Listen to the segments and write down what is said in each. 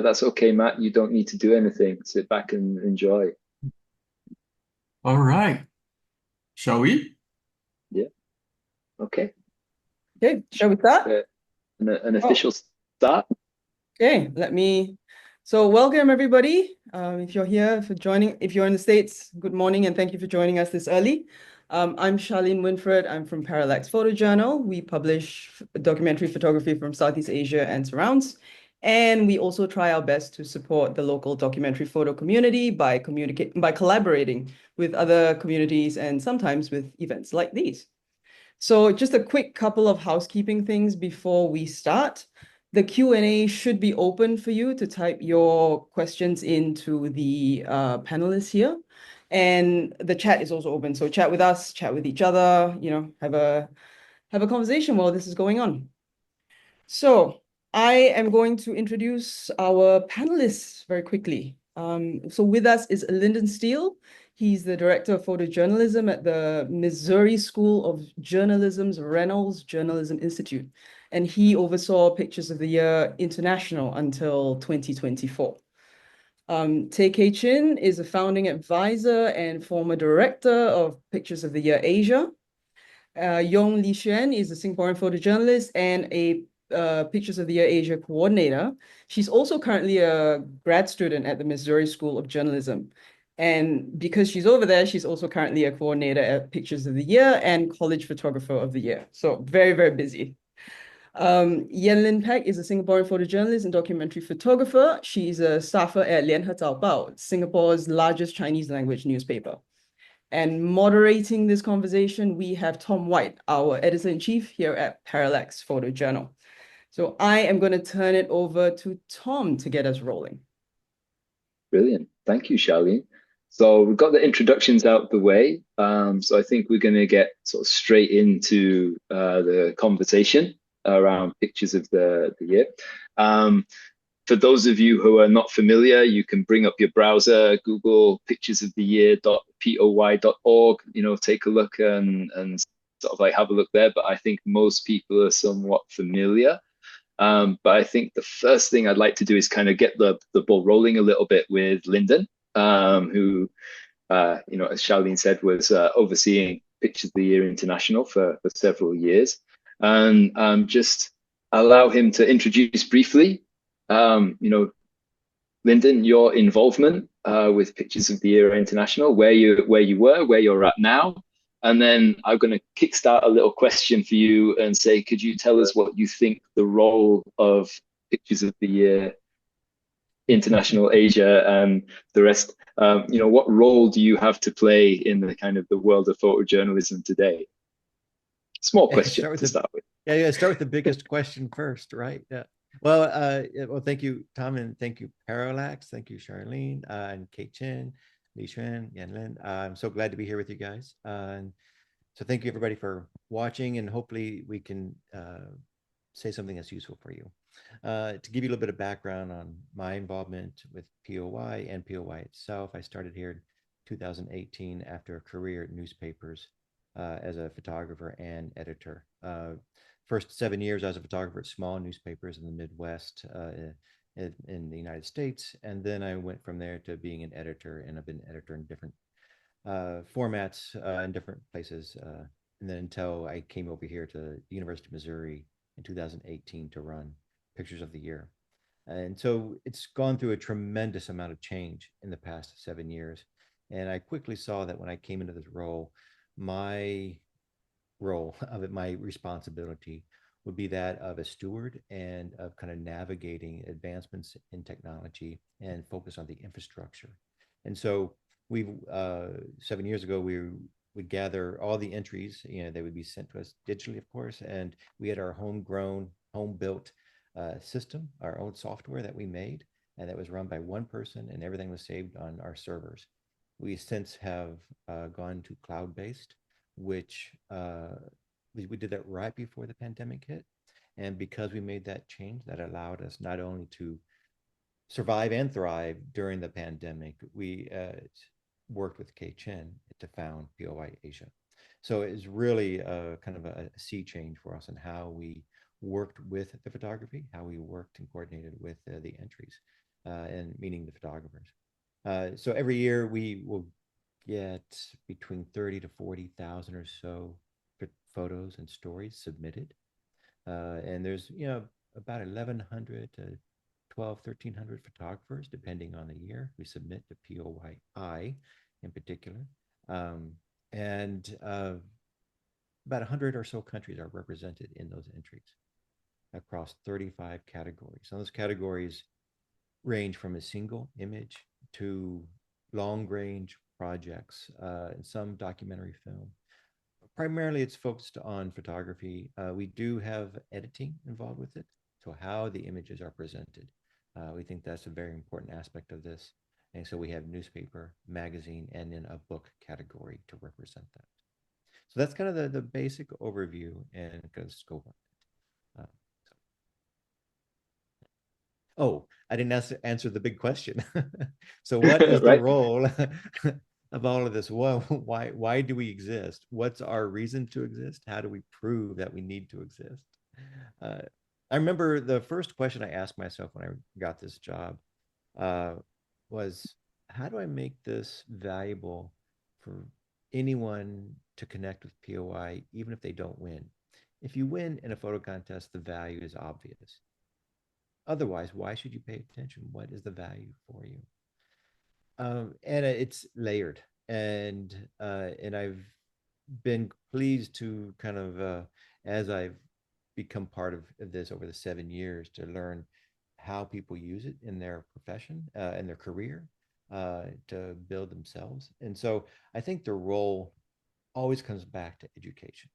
That's okay, Matt. You don't need to do anything. Sit back and enjoy. All right. Shall we? Yeah. Okay. Okay, shall we start? An Oh, official start. okay, so welcome everybody. If you're here for joining, if you're in the States, good morning and thank you for joining us this early. I'm Charlene Winfred. I'm from Parallax Photojournal. We publish documentary photography from Southeast Asia and surrounds. And we also try our best to support the local documentary photo community by collaborating with other communities and sometimes with events like these. So just a quick couple of housekeeping things before we start. The Q&A should be open for you to type your questions into the panelists here. And the chat is also open. So chat with us, chat with each other, have a conversation while this is going on. So I am going to introduce our panelists very quickly. So with us is Lynden Steele. He's the director of photojournalism at the Missouri School of Journalism's Reynolds Journalism Institute. And he oversaw Pictures of the Year International until 2024. 𝗺𝗁cie𝘁𝗁𝘁 is a founding advisor and former director of Pictures of the Year Asia. Yong Li Xuan is a Singaporean photojournalist and a Pictures of the Year Asia coordinator. She's also currently a grad student at the Missouri School of Journalism. And because she's over there, she's also currently a coordinator at Pictures of the Year and College Photographer of the Year. So very, very busy. Yan Lin Pek is a Singaporean photojournalist and documentary photographer. She's a staffer at 联合早报, Singapore's largest Chinese language newspaper. And moderating this conversation, we have Tom White, our editor-in-chief here at Parallax Photojournal. So I am going to turn it over to Tom to get us rolling. Brilliant. Thank you, Charlene. So we've got the introductions out the way. So I think we're going to get sort of straight into the conversation around pictures of the year. For those of you who are not familiar, you can bring up your browser, Google picturesoftheyear.poi.org, take a look and sort of like have a look there. But I think most people are somewhat familiar. But I think the first thing I'd like to do is kind of get the ball rolling a little bit with Lynden, who, as Charlene said, was overseeing Pictures of the Year International for several years. And just allow him to introduce briefly, Lynden, your involvement with Pictures of the Year International, where you were, where you're at now. And then I'm going to kickstart a little question for you and say, could you tell us what you think the role of Pictures of the Year International Asia and the rest, what role do you have to play in the kind of the world of photojournalism today? Small question to start with. Yeah, start with the biggest question first, right? Yeah. Well, thank you, Tom, and thank you, Parallax. Thank you, Charlene, and 𝗺𝗁cie𝘁𝗁𝘁, Li Xuan, Yan Lin. I'm so glad to be here with you guys. And so thank you, everybody, for watching, and hopefully we can say something that's useful for you. To give you a little bit of background on my involvement with POY and POY itself, I started here in 2018 after a career at newspapers as a photographer and editor. First 7 years, I was a photographer at small newspapers in the Midwest in the United States. And then I went from there to being an editor, and I've been an editor in different formats in different places. And then until I came over here to the University of Missouri in 2018 to run Pictures of the Year. And so it's gone through a tremendous amount of change in the past 7 years. And I quickly saw that when I came into this role, my role of it, my responsibility would be that of a steward and of kind of navigating advancements in technology and focus on the infrastructure. And so we've 7 years ago, we would gather all the entries, they would be sent to us digitally, of course, and we had our homegrown, home-built system, our own software that we made, and that was run by one person, and everything was saved on our servers. We since have gone to cloud-based, which we did that right before the pandemic hit. And because we made that change, that allowed us not only to survive and thrive during the pandemic, we worked with 𝗺𝗁cie𝘁𝗁𝘁 to found POY Asia. So it's really kind of a sea change for us in how we worked with the photography, how we worked and coordinated with the entries. and meaning the photographers. So every year we will get between 30 to 40,000 or so photos and stories submitted. And there's, about 1,100 to 1,300 photographers, depending on the year, we submit to POYi in particular. And about 100 or so countries are represented in those entries across 35 categories. So those categories range from a single image to long-range projects, and some documentary film. Primarily, it's focused on photography. We do have editing involved with it, so how the images are presented. We think that's a very important aspect of this. And so we have newspaper, magazine, and then a book category to represent that. So that's kind of the basic overview and kind of scope of it. Oh, I didn't answer the big question. So what is the role of all of this? Well, why do we exist? What's our reason to exist? How do we prove that we need to exist? I remember the first question I asked myself when I got this job was, how do I make this valuable for anyone to connect with POI, even if they don't win? If you win in a photo contest, the value is obvious. Otherwise, why should you pay attention? What is the value for you? And it's layered, and I've been pleased to kind of, as I've become part of this over the 7 years, to learn how people use it in their profession, in their career, to build themselves. And so I think the role always comes back to education.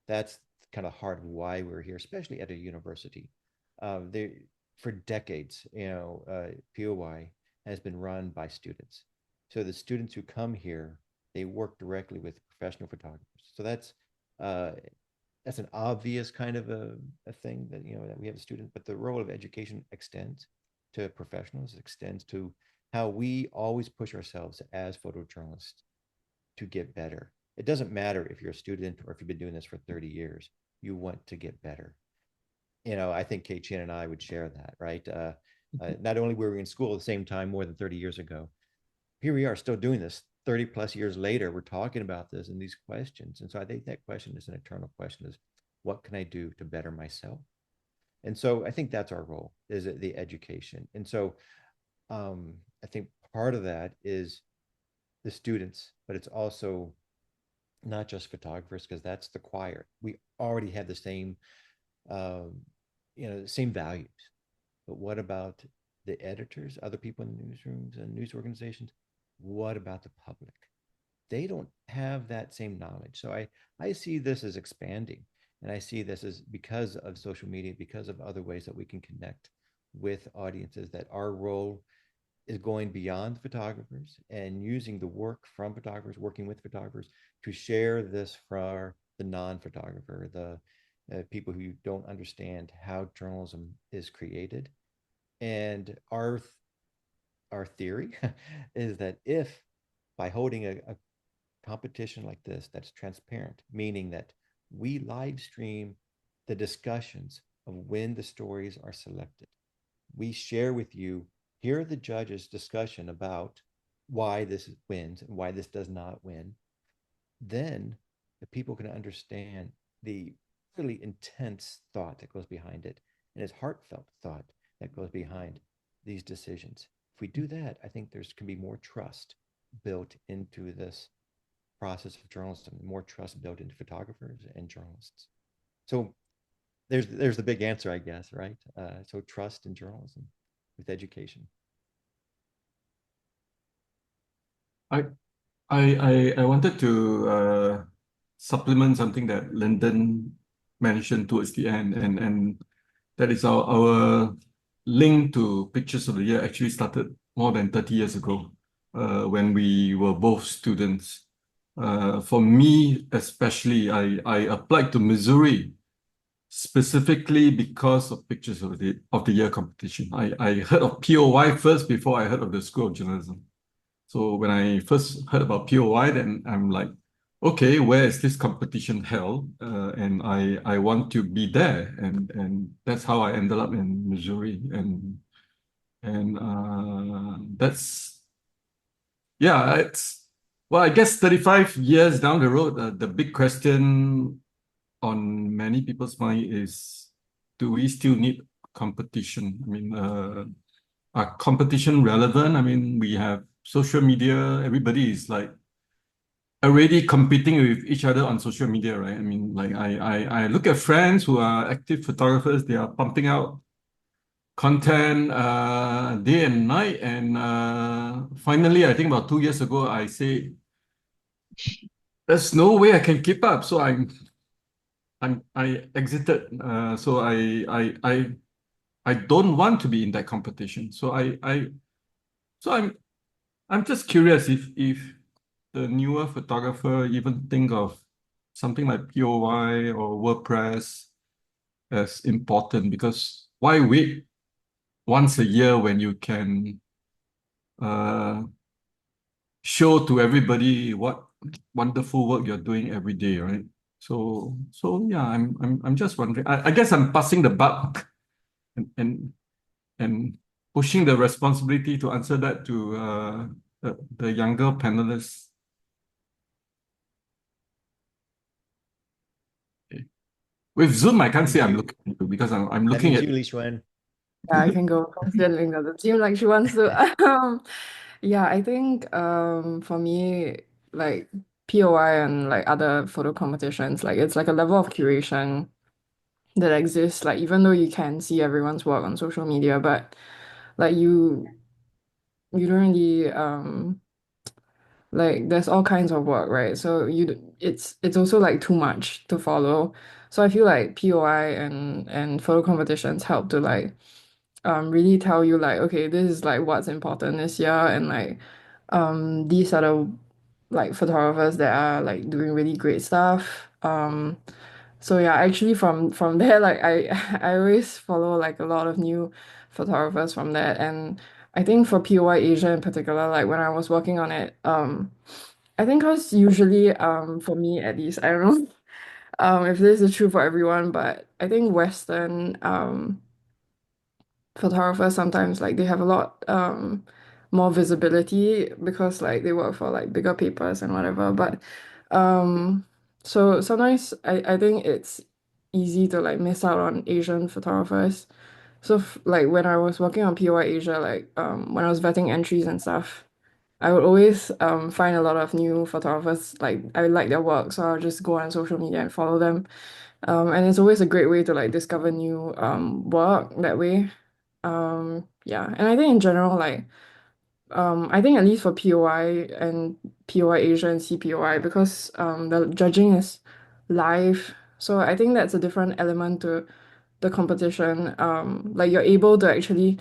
That's kind of heart of why we're here, especially at a university. For decades, POI has been run by students. So the students who come here, they work directly with professional photographers. So that's an obvious kind of a thing that, that we have a student, but the role of education extends to professionals, extends to how we always push ourselves as photojournalists to get better. It doesn't matter if you're a student or if you've been doing this for 30 years, you want to get better. I think 𝗁cie and I would share that, right? Not only were we in school at the same time more than 30 years ago, here we are still doing this 30 plus years later. We're talking about this and these questions. And so I think that question is an eternal question, is what can I do to better myself? And so I think that's our role, is the education. And so I think part of that is the students, but it's also not just photographers, because that's the choir. We already have the same same values. But what about the editors, other people in the newsrooms and news organizations? What about the public? They don't have that same knowledge. So I see this as expanding, and I see this as, because of social media, because of other ways that we can connect with audiences, that our role is going beyond photographers and using the work from photographers, working with photographers, to share this for the non-photographer, the people who don't understand how journalism is created. And our theory is that if, by holding a competition like this that's transparent, meaning that we live stream the discussions of when the stories are selected, we share with you, here are the judges' discussion about why this wins and why this does not win, then the people can understand the really intense thought that goes behind it, and it's heartfelt thought that goes behind these decisions. If we do that, I think there's can be more trust built into this process of journalism, more trust built into photographers and journalists. So there's the big answer, I guess, right? So trust in journalism with education. I wanted to supplement something that Lynden mentioned towards the end, and that is our link to Pictures of the Year actually started more than 30 years ago, when we were both students. For me especially, I applied to Missouri specifically because of Pictures of the Year competition. I heard of POY first before I heard of the School of Journalism. So when I first heard about POY, then I'm like, okay, where is this competition held? And I want to be there. And that's how I ended up in Missouri. And And that's, yeah, well, I guess 35 years down the road, the big question on many people's mind is, do we still need competition? I mean, are competition relevant? I mean, we have social media, everybody is like already competing with each other on social media, right? I mean, like I look at friends who are active photographers, they are pumping out content day and night. And finally, I think about 2 years ago, I say, there's no way I can keep up. So I exited. So I don't want to be in that competition. So I'm just curious if the newer photographer even think of something like POY or WordPress as important, because why wait once a year when you can show to everybody what wonderful work you're doing every day, right? So yeah, I'm just wondering. I guess I'm passing the buck and pushing the responsibility to answer that to the younger panelists. With Zoom, I can't say I'm looking at you because I'm looking at Julie Xuan. Yeah, I can go considering that it seems like she wants to. Yeah, I think for me, like POI and like other photo competitions, like it's like a level of curation that exists. Like even though you can see everyone's work on social media, but like you don't really like there's all kinds of work, right? So it's also like too much to follow. So I feel like POI and photo competitions help to like really tell you like, okay, this is like what's important this year, and like these are the like photographers that are like doing really great stuff. So yeah, actually from there, like I always follow like a lot of new photographers from that. And I think for POY Asia in particular, like when I was working on it, I think cause usually for me at least, I don't know if this is true for everyone, but I think Western photographers sometimes like they have a lot more visibility because like they work for like bigger papers and whatever. But so sometimes I think it's easy to like miss out on Asian photographers. So like when I was working on POY Asia, like when I was vetting entries and stuff, I would always find a lot of new photographers. Like I like their work, so I'll just go on social media and follow them. And it's always a great way to like discover new work that way. Yeah, and I think in general, like I think at least for POI and POI Asia and CPOI, because the judging is live, so I think that's a different element to the competition. Like you're able to actually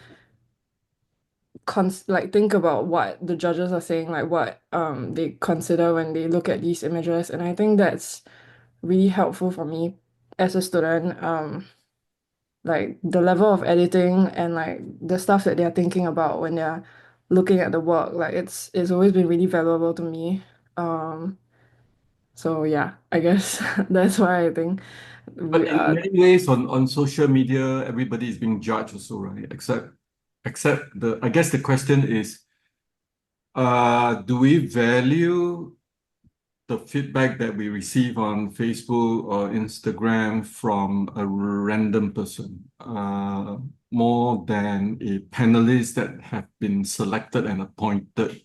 like think about what the judges are saying, like what they consider when they look at these images, and I think that's really helpful for me as a student. Like the level of editing and like the stuff that they're thinking about when they're looking at the work, like it's always been really valuable to me. Um, so yeah, I guess that's why I think But we in many ways, on social media, everybody is being judged also, right? Except I guess the question is, do we value the feedback that we receive on Facebook or Instagram from a random person more than a panelist that have been selected and appointed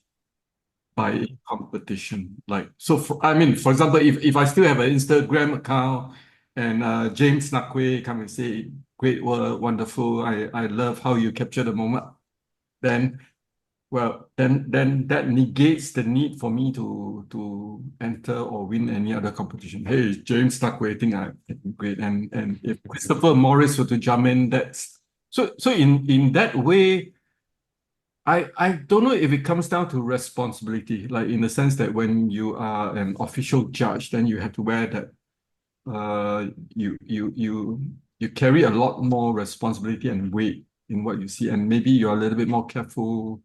by a competition? Like, so I mean, for example, if I still have an Instagram account and 𝗺𝗵cie𝘁𝗁𝘁𝗀 come and say, great work, wonderful, I love how you capture the moment, then that negates the need for me to enter or win any other competition. Hey, 𝗺𝗵cie𝘁𝗁𝘁𝗀, I think I'm great. And if Christopher Morris were to jump in, that's so in that way, I don't know if it comes down to responsibility, like in the sense that when you are an official judge, then you have to wear that you carry a lot more responsibility and weight in what you see, and maybe you're a little bit more careful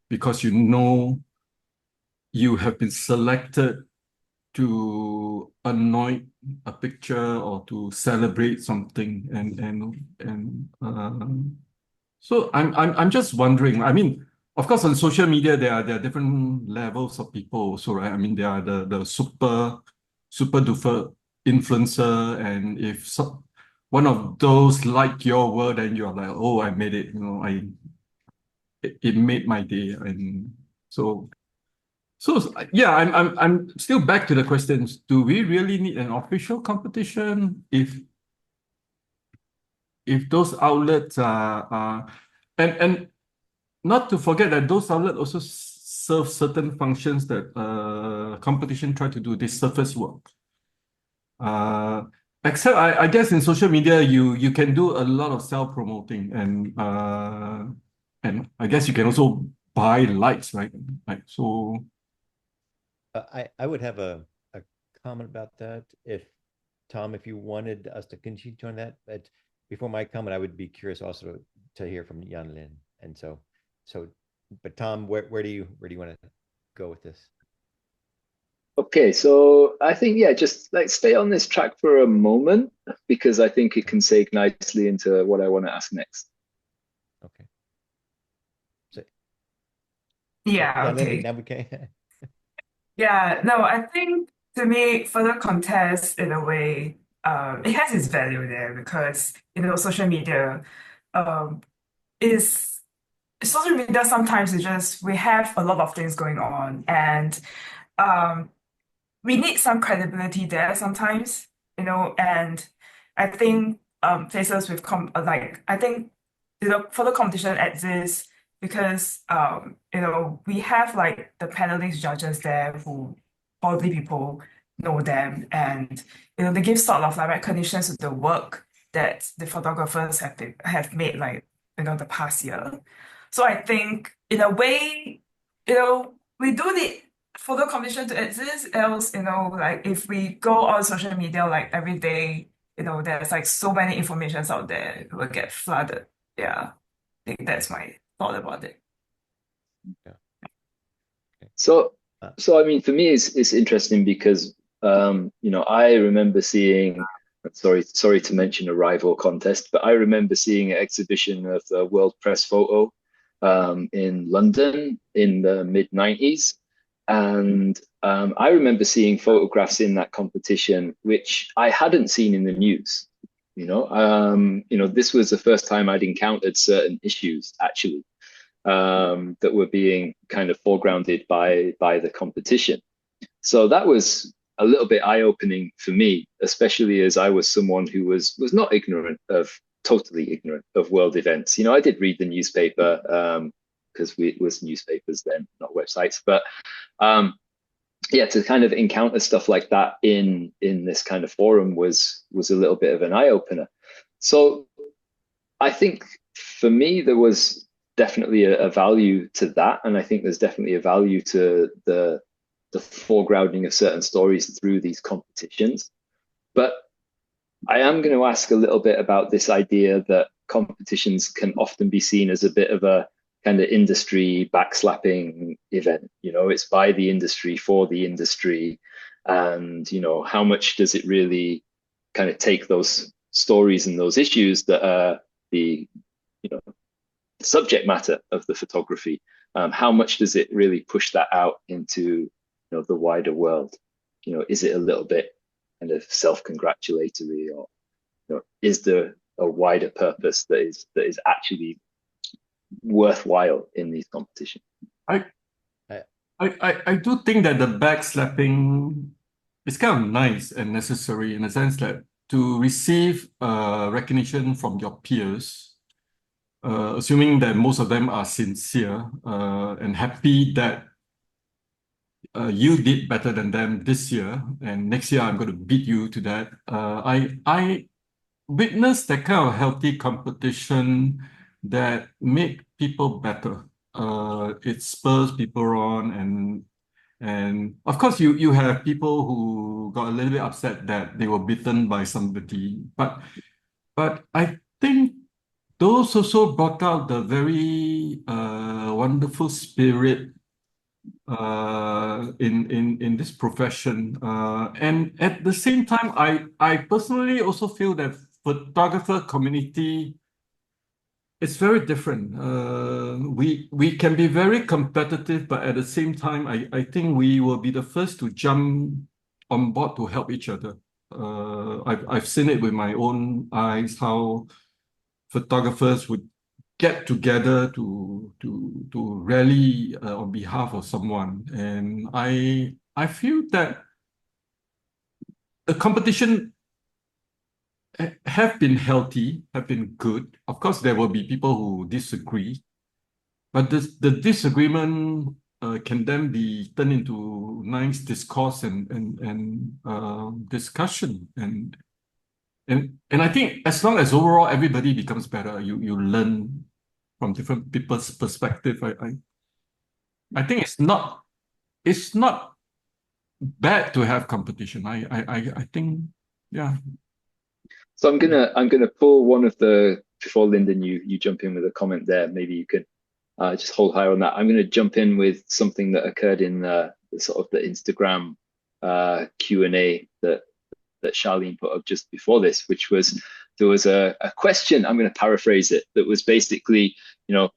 because you know you have been selected to anoint a picture or to celebrate something, and So I'm just wondering. I mean, of course, on social media there are different levels of people also, right? I mean, there are the super duper influencer, and if one of those like your word, then you're like, oh, I made it. You know, it made my day, and so. So yeah, I'm still back to the questions. Do we really need an official competition if those outlets are and not to forget that those outlets also serve certain functions that competition try to do. They surface work. Except I guess in social media you can do a lot of self-promoting, and I guess you can also buy likes, right? Like so. I would have a comment about that if Tom, if you wanted us to continue on that, but before my comment, I would be curious also to hear from Yan Lin. And so, but Tom, where do you want to go with this? Okay, so I think, yeah, just like stay on this track for a moment, because I think it can segue nicely into what I want to ask next. Okay. So, Yeah, Yan Lin, okay. now we can. Yeah, no, I think to me, further contest in a way, it has its value there because, social media is social media sometimes is just we have a lot of things going on and we need some credibility there sometimes, and I think places with I think further competition exists because we have like the panelist judges there who probably people know them, and they give sort of like recognition to the work that the photographers have made like the past year. So I think in a way, we do need photo competition to exist, else like if we go on social media like every day, there's like so many informations out there, it will get flooded. Yeah, I think that's my thought about it. Yeah. Okay. So I mean, for me, it's interesting because I remember seeing. Sorry to mention a rival contest, but I remember seeing an exhibition of the World Press Photo in London in the mid-90s. And I remember seeing photographs in that competition, which I hadn't seen in the news. This was the first time I'd encountered certain issues actually that were being kind of foregrounded by the competition. So that was a little bit eye-opening for me, especially as I was someone who was not totally ignorant of world events. I did read the newspaper because it was newspapers then, not websites. But yeah, to kind of encounter stuff like that in this kind of forum was a little bit of an eye-opener. So I think for me there was definitely a value to that, and I think there's definitely a value to the foregrounding of certain stories through these competitions. But I am going to ask a little bit about this idea that competitions can often be seen as a bit of a kind of industry backslapping event. It's by the industry for the industry, and how much does it really kind of take those stories and those issues that are the subject matter of the photography, how much does it really push that out into the wider world? Is it a little bit kind of self-congratulatory, or is there a wider purpose that is actually worthwhile in these competitions? I do think that the backslapping is kind of nice and necessary in the sense that to receive recognition from your peers, assuming that most of them are sincere and happy that you did better than them this year, and next year I'm going to beat you to that. I witnessed that kind of healthy competition that make people better. It spurs people on, and of course you have people who got a little bit upset that they were beaten by somebody, but I think those also brought out the very wonderful spirit in this profession, and at the same time, I personally also feel that photographer community it's very different. We can be very competitive, but at the same time, I think we will be the first to jump on board to help each other. I've seen it with my own eyes how photographers would get together to rally on behalf of someone, and I feel that the competition have been healthy, have been good. Of course, there will be people who disagree, but the disagreement can then be turned into nice discourse and discussion. And I think as long as overall everybody becomes better, you learn from different people's perspective. I think it's not bad to have competition. I think, yeah. So I'm gonna pull one of the, before Lynden, you jump in with a comment there. Maybe you could just hold higher on that. I'm gonna jump in with something that occurred in the sort of the Instagram Q&A that Charlene put up just before this, which was, there was a question, I'm going to paraphrase it, that was basically, you know,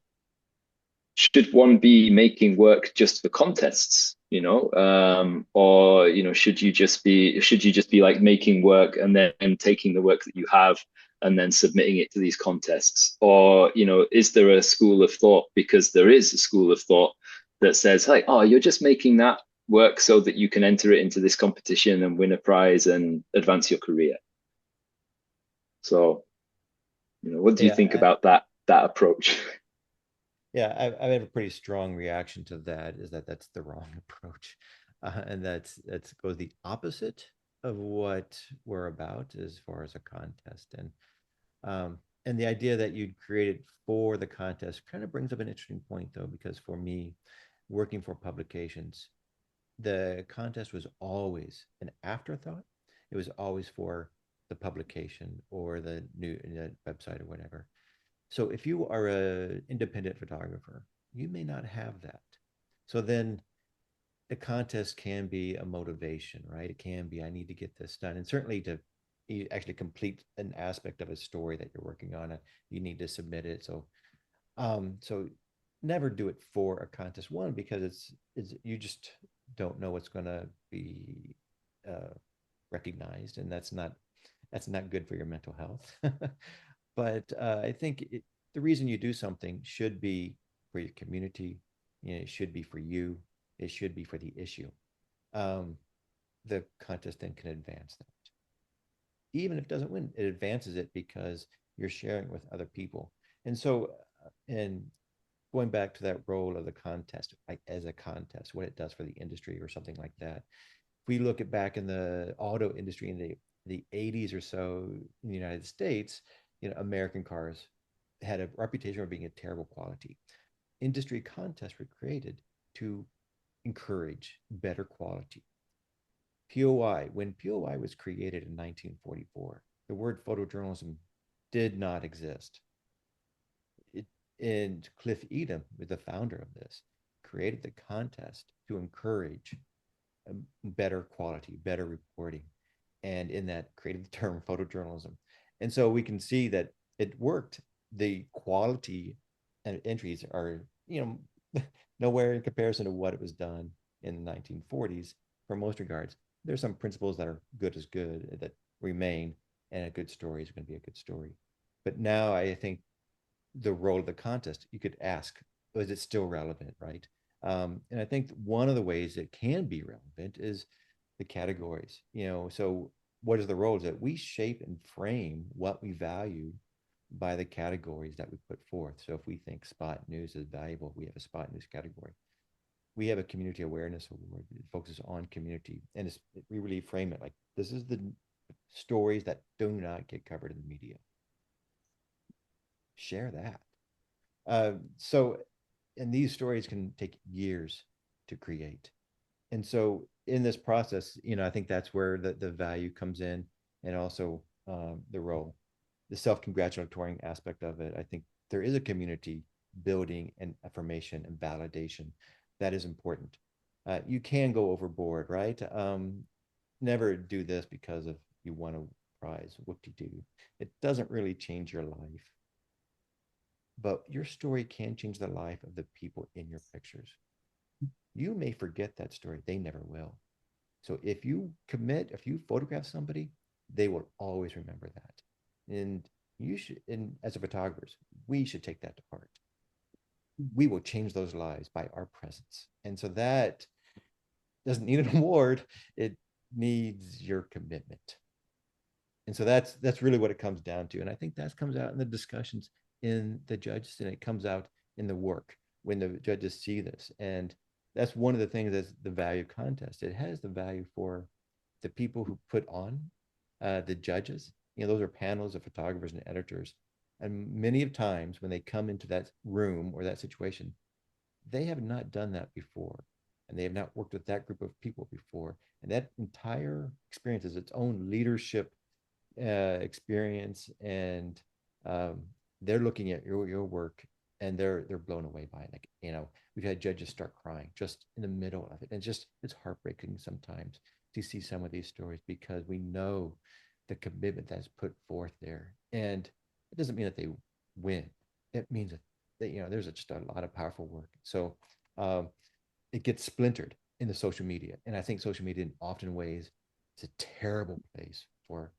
should one be making work just for contests, you know, or, you know, should you just be like making work and then taking the work that you have and then submitting it to these contests? Or, you know, is there a school of thought, because there is a school of thought that says, like, oh, you're just making that work so that you can enter it into this competition and win a prize and advance your career. So, you know, what do you think about that approach? Yeah, I have a pretty strong reaction to that, is that that's the wrong approach. And that's goes the opposite of what we're about as far as a contest. And the idea that you'd create it for the contest kind of brings up an interesting point, though, because for me, working for publications, the contest was always an afterthought. It was always for the publication or the new website or whatever. So if you are an independent photographer, you may not have that. So then the contest can be a motivation, right? It can be, I need to get this done. And certainly to actually complete an aspect of a story that you're working on, you need to submit it. So never do it for a contest. One, because it's you just don't know what's going to be recognized, and that's not good for your mental health. But I think the reason you do something should be for your community. You know, it should be for you. It should be for the issue. The contest then can advance that. Even if it doesn't win, it advances it because you're sharing with other people. And so, and going back to that role of the contest, like as a contest, what it does for the industry or something like that. If we look at back in the auto industry in the 80s or so in the United States, you know, American cars had a reputation for being a terrible quality. Industry contests were created to encourage better quality. POY, when POY was created in 1944, the word photojournalism did not exist. And 𝗺𝘵cie, the founder of this, created the contest to encourage better quality, better reporting, and in that created the term photojournalism. And so we can see that it worked. The quality and entries are, you know, nowhere in comparison to what it was done in the 1940s. For most regards, there's some principles that are good as good that remain, and a good story is going to be a good story. But now I think the role of the contest, you could ask, is it still relevant, right? And I think one of the ways it can be relevant is the categories. You know, so what is the role? Is that we shape and frame what we value by the categories that we put forth. So if we think spot news is valuable, we have a spot news category. We have a community awareness award that focuses on community, and we really frame it like, this is the stories that do not get covered in the media. Share that. And these stories can take years to create. And so in this process, you know, I think that's where the value comes in, and also the role, the self-congratulatory aspect of it. I think there is a community building and affirmation and validation that is important. You can go overboard, right? Never do this because of you won a prize, whoop-de-doo. It doesn't really change your life. but your story can change the life of the people in your pictures. You may forget that story. They never will. So if you photograph somebody, they will always remember that. And you should, and as a photographers, we should take that to heart. We will change those lives by our presence. And so that doesn't need an award. It needs your commitment. And so that's really what it comes down to. And I think that comes out in the discussions in the judges, and it comes out in the work when the judges see this. And that's one of the things that's the value contest. It has the value for the people who put on the judges. Those are panels of photographers and editors. And many of times when they come into that room or that situation, they have not done that before. And they have not worked with that group of people before. And that entire experience is its own leadership experience. And they're looking at your work and they're blown away by it. Like, we've had judges start crying just in the middle of it. And it's heartbreaking sometimes to see some of these stories, because we know the commitment that's put forth there. And it doesn't mean that they win. It means that there's just a lot of powerful work. So it gets splintered in the social media. And I think social media in often ways is a terrible place for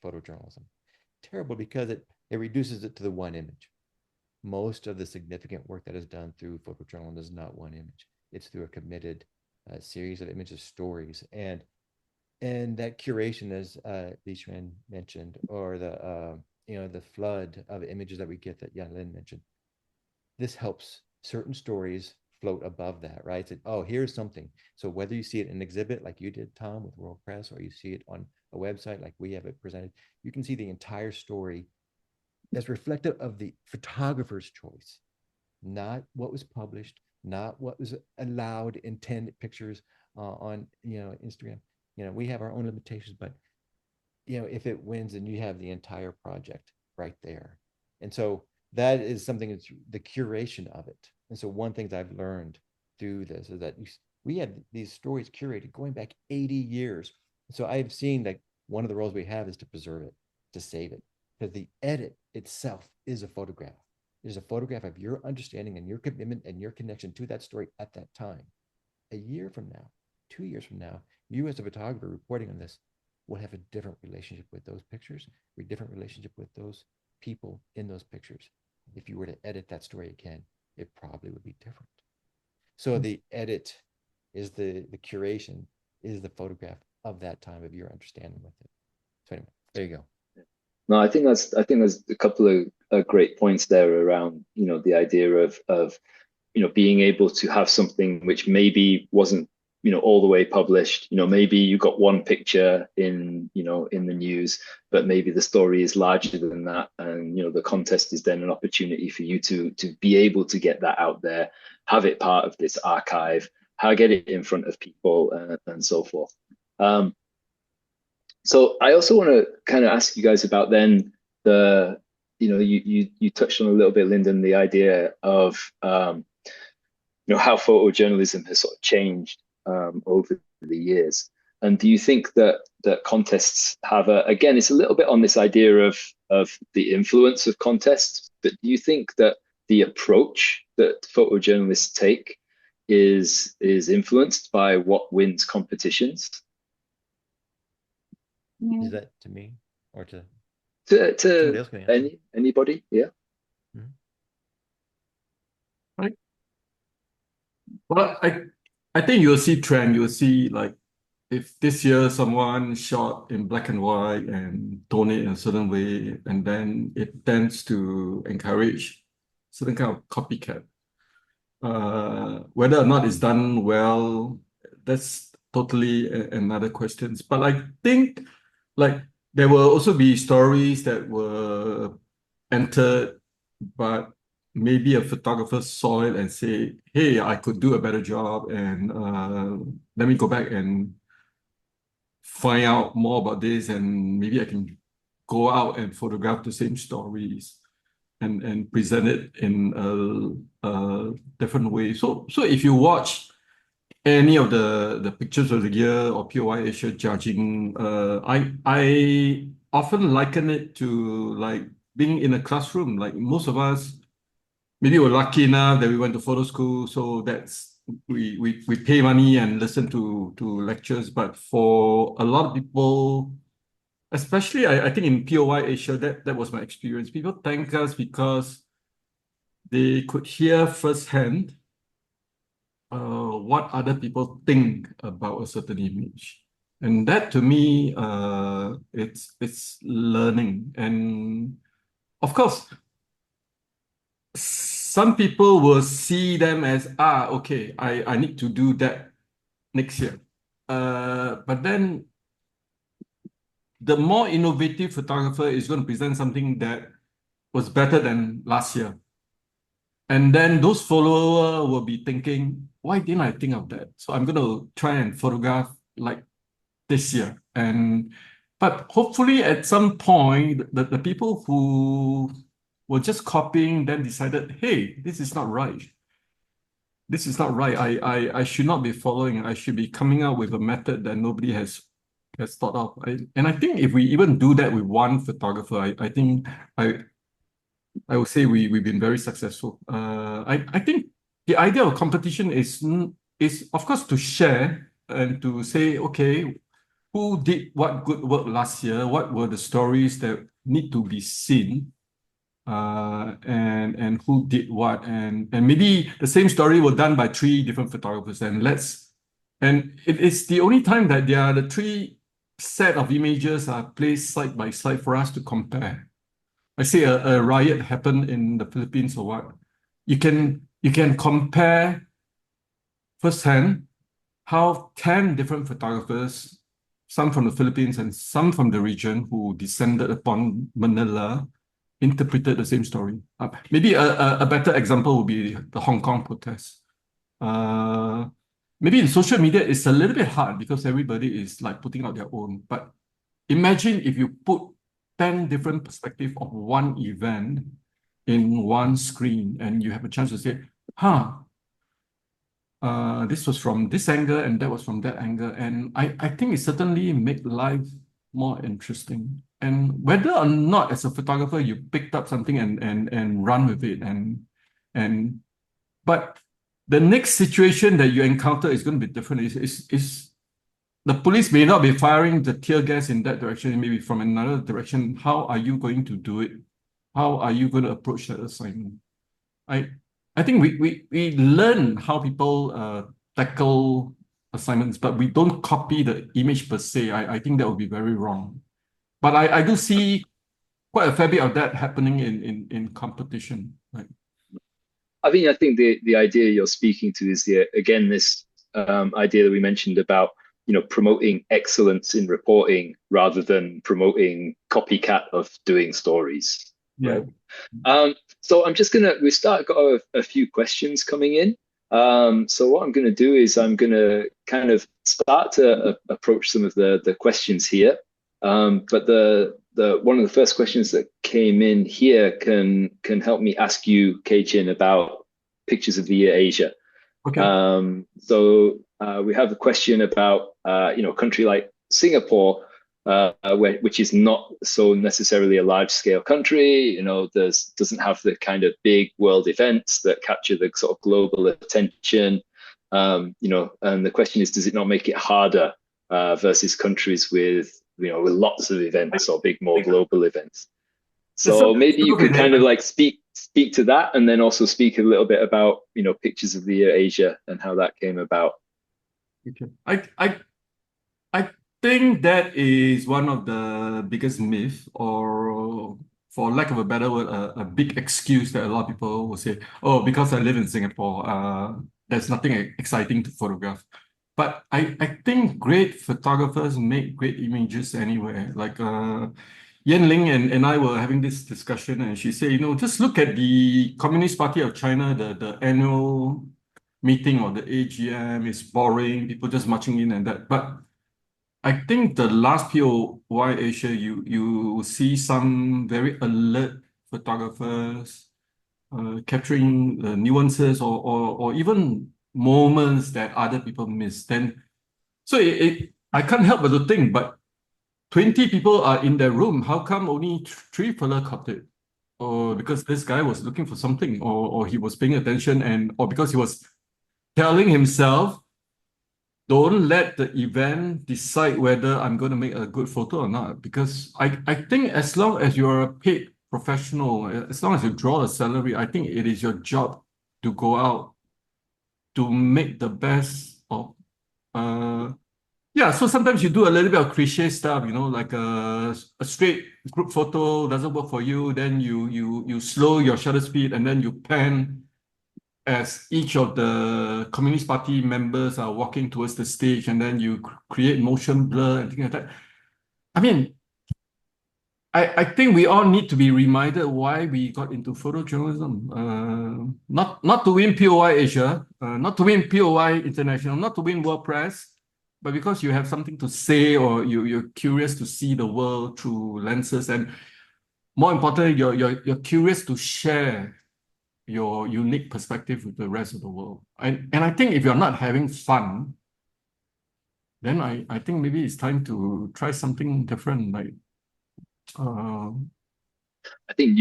photojournalism. Terrible because it reduces it to the one image. Most of the significant work that is done through photojournalism is not one image. It's through a committed series of images, stories, and that curation, as Xuan mentioned, or the flood of images that we get that Yan Lin mentioned. This helps certain stories float above that, right? It's here's something. So whether you see it in an exhibit like you did, Tom, with World Press, or you see it on a website like we have it presented, you can see the entire story as reflective of the photographer's choice, not what was published, not what was allowed in 10 pictures on Instagram. We have our own limitations, but if it wins, then you have the entire project right there. And so that is something that's the curation of it. And so one thing I've learned through this is that we had these stories curated going back 80 years. So I've seen that one of the roles we have is to preserve it, to save it, because the edit itself is a photograph. It is a photograph of your understanding and your commitment and your connection to that story at that time. A year from now, 2 years from now, you as a photographer reporting on this will have a different relationship with those pictures, a different relationship with those people in those pictures. If you were to edit that story again, it probably would be different. So the edit is the curation, is the photograph of that time of your understanding with it. So anyway, there you go. No, I think there's a couple of great points there around, the idea of being able to have something which maybe wasn't, all the way published. Maybe you got one picture in the news, but maybe the story is larger than that, and the contest is then an opportunity for you to be able to get that out there, have it part of this archive, get it in front of people, and so forth. So I also want to kind of ask you guys about then you touched on a little bit, Lynden, the idea of how photojournalism has sort of changed over the years. And do you think that contests have again, it's a little bit on this idea of the influence of contests, but do you think that the approach that photojournalists take is influenced by what wins competitions? Is that to me or to anybody? Yeah. Mm-hmm. Right. Well, I think you'll see trend. You'll see, like, if this year someone shot in black and white and tone it in a certain way, and then it tends to encourage certain kind of copycat. Whether or not it's done well, that's totally another question. But I think, like, there will also be stories that were entered, but maybe a photographer saw it and say, hey, I could do a better job, and let me go back and find out more about this, and maybe I can go out and photograph the same stories and present it in a different way. So if you watch any of the pictures of the year or POY Asia judging, I often liken it to like being in a classroom. Like, most of us maybe we're lucky enough that we went to photo school, so that's we pay money and listen to lectures. But for a lot of people, especially I think in POY Asia, that was my experience. People thank us because they could hear firsthand what other people think about a certain image. And that to me, it's learning. And of course, some people will see them as, okay, I need to do that next year. But then the more innovative photographer is going to present something that was better than last year. And then those followers will be thinking, why didn't I think of that? So I'm going to try and photograph like this year. But hopefully at some point, the people who were just copying then decided, hey, this is not right. This is not right. I should not be following. I should be coming out with a method that nobody has thought of. And I think if we even do that with one photographer, I think I would say we've been very successful. I think the idea of competition is of course to share and to say, okay, who did what good work last year? What were the stories that need to be seen? And who did what? And maybe the same story was done by 3 different photographers. And it is the only time that the 3 set of images are placed side by side for us to compare. I say a riot happened in the Philippines or what. You can compare firsthand how 10 different photographers, some from the Philippines and some from the region who descended upon Manila, interpreted the same story. Maybe a better example would be the Hong Kong protests. Maybe in social media, it's a little bit hard because everybody is like putting out their own. But imagine if you put 10 different perspectives of one event in one screen and you have a chance to say, this was from this angle and that was from that angle. And I think it certainly makes life more interesting. And whether or not as a photographer you picked up something and run with it, but the next situation that you encounter is going to be different. Is the police may not be firing the tear gas in that direction, maybe from another direction. How are you going to do it? How are you going to approach that assignment? I think we learn how people tackle assignments, but we don't copy the image per se. I think that would be very wrong. But I do see quite a fair bit of that happening in competition. Right? I think the idea you're speaking to is again this idea that we mentioned about promoting excellence in reporting rather than promoting copycat of doing stories. Yeah. Right? So we've got a few questions coming in. So what I'm going to do is I'm going to kind of start to approach some of the questions here. But one of the first questions that came in here can help me ask you, 𝗁cie, about Pictures of the Year Asia. Okay. So we have a question about a country like Singapore, which is not so necessarily a large-scale country. Doesn't have the kind of big world events that capture the sort of global attention. And the question is, does it not make it harder versus countries with lots of events or more global events? So maybe you could kind of like speak to that, and then also speak a little bit about Pictures of the Year Asia and how that came about. Okay. I think that is one of the biggest myths, or for lack of a better word, a big excuse that a lot of people will say, oh, because I live in Singapore, there's nothing exciting to photograph. But I think great photographers make great images anywhere. Like Yan Lin and I were having this discussion, and she said, just look at the Communist Party of China, the annual meeting or the AGM is boring, people just marching in and that. But I think the last POY Asia, you see some very alert photographers capturing the nuances or even moments that other people miss. Then, so I can't help but to think, but 20 people are in the room. How come only 3 fellas caught it? or because this guy was looking for something, or he was paying attention, or because he was telling himself, don't let the event decide whether I'm going to make a good photo or not. Because I think as long as you're a paid professional, as long as you draw a salary, I think it is your job to go out to make the best of yeah. So sometimes you do a little bit of cliche stuff, like a straight group photo doesn't work for you, then you slow your shutter speed and then you pan as each of the Communist Party members are walking towards the stage, and then you create motion blur and things like that. I mean, I think we all need to be reminded why we got into photojournalism. Not to win POY Asia, not to win POY International, not to win World Press, but because you have something to say, or you're curious to see the world through lenses, and more importantly, you're curious to share your unique perspective with the rest of the world. And I think if you're not having fun, then I think maybe it's time to try something different. Like I think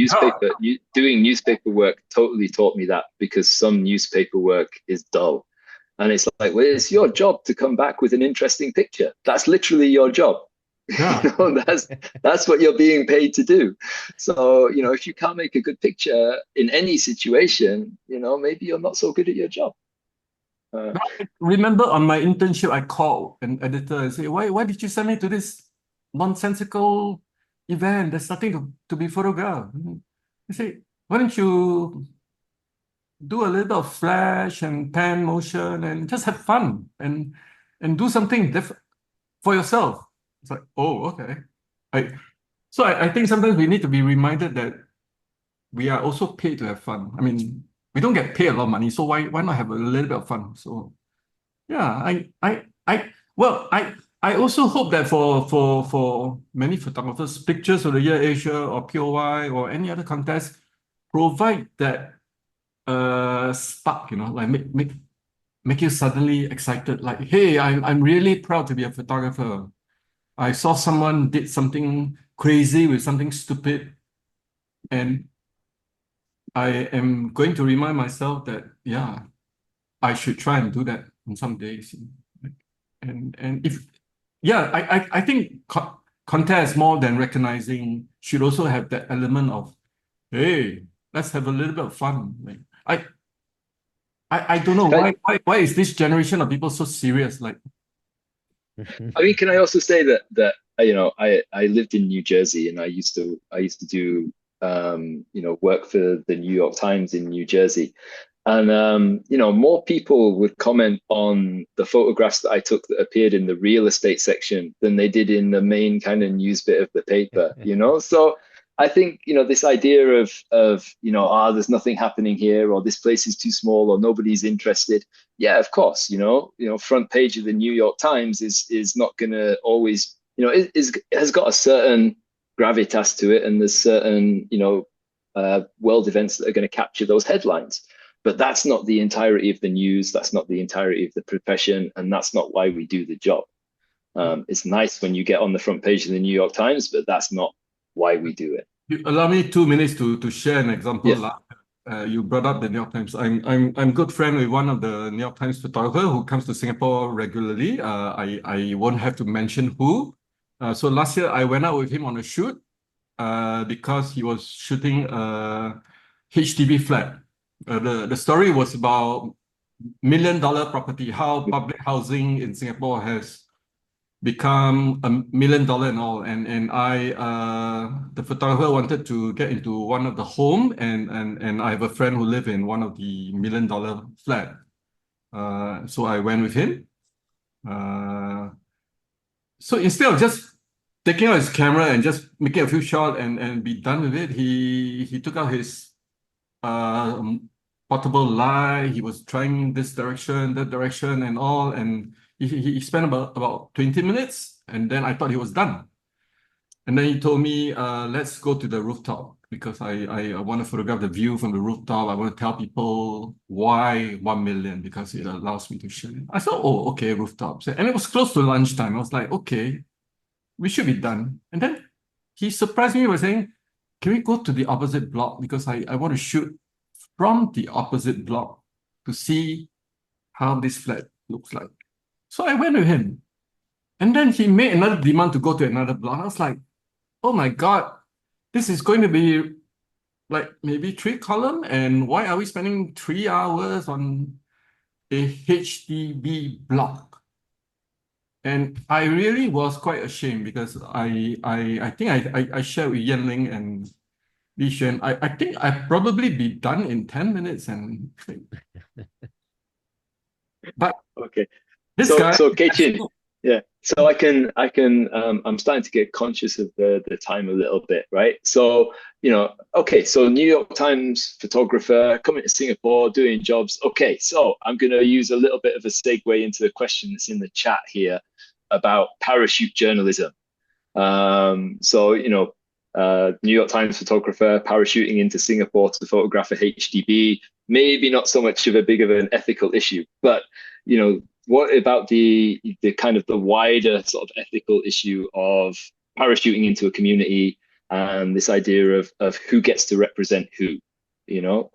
doing newspaper work totally taught me that, because some newspaper work is dull. And it's like, well, it's your job to come back with an interesting picture. That's literally your job. Yeah. That's what you're being paid to do. So, if you can't make a good picture in any situation, maybe you're not so good at your job. Remember on my internship, I called an editor and say, why did you send me to this nonsensical event? There's nothing to be photographed. I say, why don't you do a little of flash and pan motion and just have fun and do something different for yourself? It's like, oh, okay. So I think sometimes we need to be reminded that we are also paid to have fun. I mean, we don't get paid a lot of money, so why not have a little bit of fun? So yeah, I also hope that for many photographers, Pictures of the Year Asia or POY or any other contest provide that spark, like make you suddenly excited. Like, hey, I'm really proud to be a photographer. I saw someone did something crazy with something stupid, and I am going to remind myself that, yeah, I should try and do that on some days. And if, yeah, I think contests more than recognizing should also have that element of, hey, let's have a little bit of fun. Like, I don't know why is this generation of people so serious? Like, I mean, can I also say that I lived in New Jersey, and I used to do work for the New York Times in New Jersey, and more people would comment on the photographs that I took that appeared in the real estate section than they did in the main kind of news bit of the paper. So I think this idea of there's nothing happening here, or this place is too small, or nobody's interested. Yeah, of course, front page of the New York Times is not going to always, it has got a certain gravitas to it, and there's certain world events that are going to capture those headlines. But that's not the entirety of the news. That's not the entirety of the profession, and that's not why we do the job. It's nice when you get on the front page of the New York Times, but that's not why we do it. You allow me 2 minutes to share an example. Yeah. You brought up the New York Times. I'm good friend with one of the New York Times photographers who comes to Singapore regularly. I won't have to mention who. So last year I went out with him on a shoot because he was shooting a HDB flat. The story was about $1 million property, how public housing in Singapore has become $1 million and all. And the photographer wanted to get into one of the home, and I have a friend who live in one of the $1 million flat. So I went with him. So instead of just taking out his camera and just making a few shots and be done with it, he took out his portable light. He was trying this direction, that direction, and all, and he spent about 20 minutes, and then I thought he was done. And then he told me, let's go to the rooftop, because I want to photograph the view from the rooftop. I want to tell people why 1 million, because it allows me to share. I thought, oh, okay, rooftops. And it was close to lunchtime. I was like, okay, we should be done. And then he surprised me by saying, can we go to the opposite block? Because I want to shoot from the opposite block to see how this flat looks like. So I went with him. And then he made another demand to go to another block. I was like, oh my God, this is going to be like maybe 3 column. And why are we spending 3 hours on a HDB block? And I really was quite ashamed because I think I shared with Yan Lin and Xuan. I think I'd probably be done in 10 minutes. And but Okay. this So guy, 𝗁𝘁𝘁𝗁, yeah. So I'm starting to get conscious of the time a little bit, right? So, okay, so New York Times photographer coming to Singapore, doing jobs. Okay, so I'm going to use a little bit of a segue into the question that's in the chat here about parachute journalism. So, New York Times photographer parachuting into Singapore to photograph a HDB, maybe not so much of a big of an ethical issue, but, what about the kind of the wider sort of ethical issue of parachuting into a community and this idea of who gets to represent who?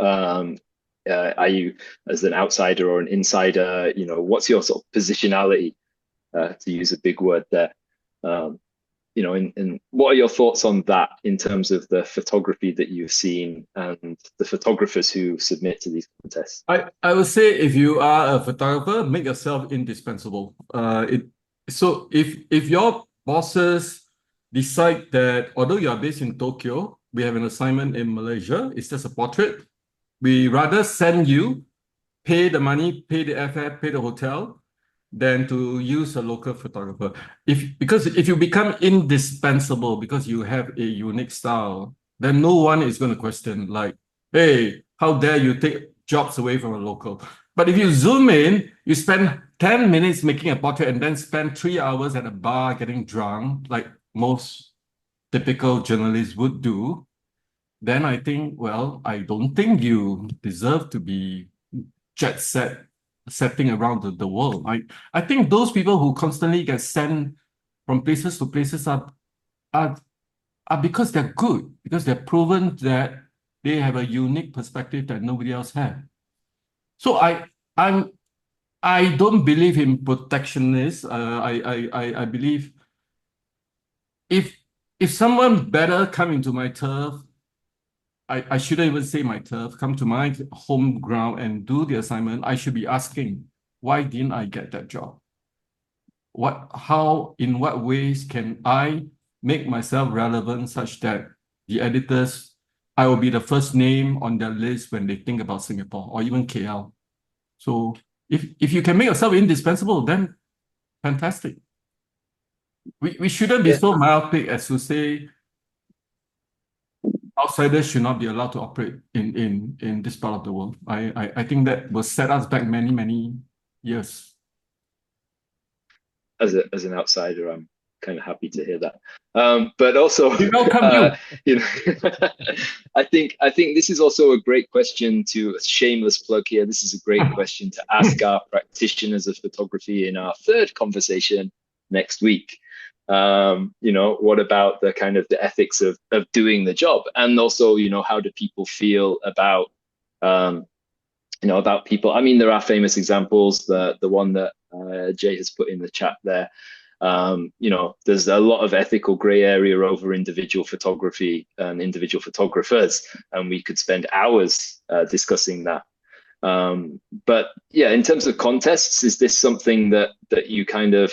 Are you as an outsider or an insider? What's your sort of positionality, to use a big word there? And what are your thoughts on that in terms of the photography that you've seen and the photographers who submit to these contests? I would say if you are a photographer, make yourself indispensable. So if your bosses decide that although you are based in Tokyo, we have an assignment in Malaysia, it's just a portrait, we rather send you, pay the money, pay the airfare, pay the hotel, than to use a local photographer. Because if you become indispensable because you have a unique style, then no one is going to question like, hey, how dare you take jobs away from a local? But if you zoom in, you spend 10 minutes making a portrait and then spend 3 hours at a bar getting drunk, like most typical journalists would do, then I think, well, I don't think you deserve to be jet setting around the world. I think those people who constantly get sent from places to places are because they're good, because they're proven that they have a unique perspective that nobody else has. So I don't believe in protectionists. I believe if someone better come into my turf, I shouldn't even say my turf, come to my home ground and do the assignment, I should be asking, why didn't I get that job? In what ways can I make myself relevant such that the editors, I will be the first name on their list when they think about Singapore or even KL. So if you can make yourself indispensable, then fantastic. We shouldn't be so myopic as to say outsiders should not be allowed to operate in this part of the world. I think that will set us back many, many years. As an outsider, I'm kind of happy to hear that. But also, We welcome you. I think this is also a great question to a shameless plug here. This is a great question to ask our practitioners of photography in our third conversation next week. What about the kind of the ethics of doing the job, and also, how do people feel about, about people? I mean, there are famous examples. The one that Jay has put in the chat there. There's a lot of ethical gray area over individual photography and individual photographers, and we could spend hours discussing that. But yeah, in terms of contests, is this something that you kind of,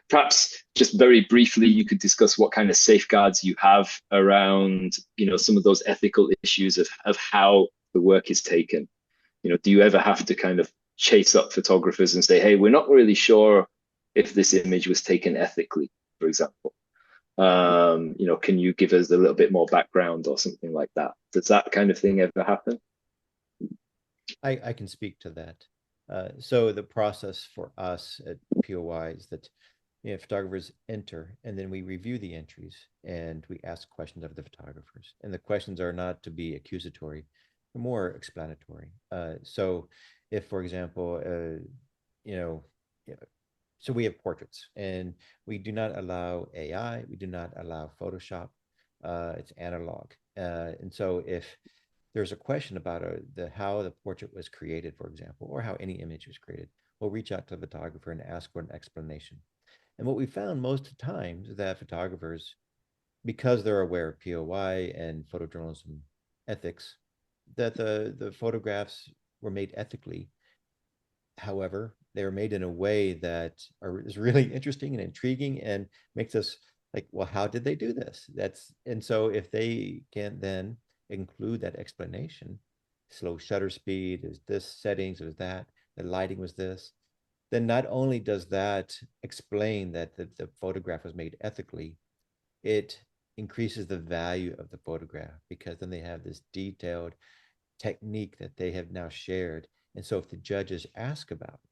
perhaps just very briefly, you could discuss what kind of safeguards you have around, some of those ethical issues of how the work is taken? Do you ever have to kind of chase up photographers and say, hey, we're not really sure if this image was taken ethically, for example? Can you give us a little bit more background or something like that? Does that kind of thing ever happen? I can speak to that. So the process for us at POY is that photographers enter, and then we review the entries and we ask questions of the photographers. And the questions are not to be accusatory, they're more explanatory. So if, for example, so we have portraits, and we do not allow AI, we do not allow Photoshop. it's analog. And so if there's a question about how the portrait was created, for example, or how any image was created, we'll reach out to the photographer and ask for an explanation. And what we found most of the times is that photographers, because they're aware of POY and photojournalism ethics, that the photographs were made ethically. However, they were made in a way that is really interesting and intriguing and makes us like, well, how did they do this? And so if they can then include that explanation, slow shutter speed, is this settings, is that, the lighting was this, then not only does that explain that the photograph was made ethically, it increases the value of the photograph, because then they have this detailed technique that they have now shared. And so if the judges ask about it,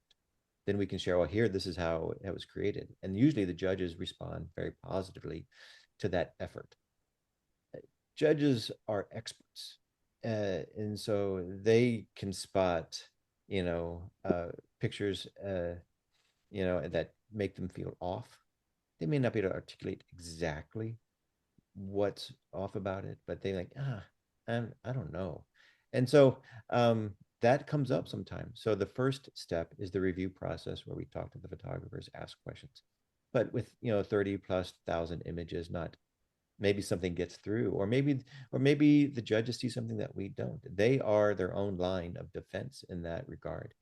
then we can share, well, here, this is how it was created. And usually the judges respond very positively to that effort. Judges are experts. And so they can spot, pictures, that make them feel off. They may not be able to articulate exactly what's off about it, but they like, I don't know. And so that comes up sometimes. So the first step is the review process, where we talk to the photographers, ask questions. But with 30,000+ images, not maybe something gets through, or maybe the judges see something that we don't. They are their own line of defense in that regard,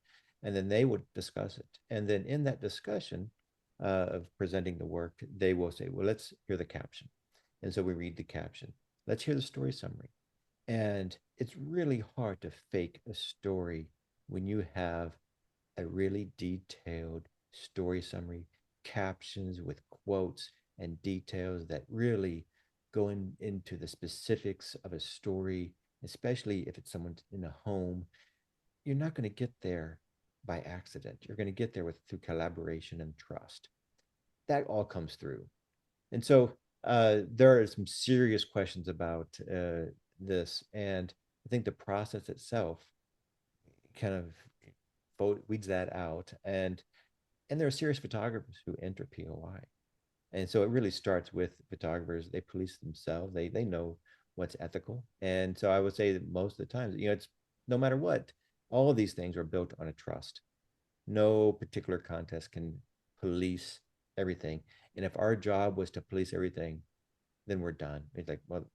and then they would discuss it. And then in that discussion of presenting the work, they will say, well, let's hear the caption. And so we read the caption. Let's hear the story summary. And it's really hard to fake a story when you have a really detailed story summary, captions with quotes and details that really go into the specifics of a story, especially if it's someone in a home. You're not going to get there by accident. You're going to get there through collaboration and trust. That all comes through. And so there are some serious questions about this, and I think the process itself kind of weeds that out. And there are serious photographers who enter POY. And so it really starts with photographers. They police themselves. They know what's ethical. And so I would say that most of the times, it's no matter what, all of these things are built on a trust. No particular contest can police everything. And if our job was to police everything, then we're done. It's like, well,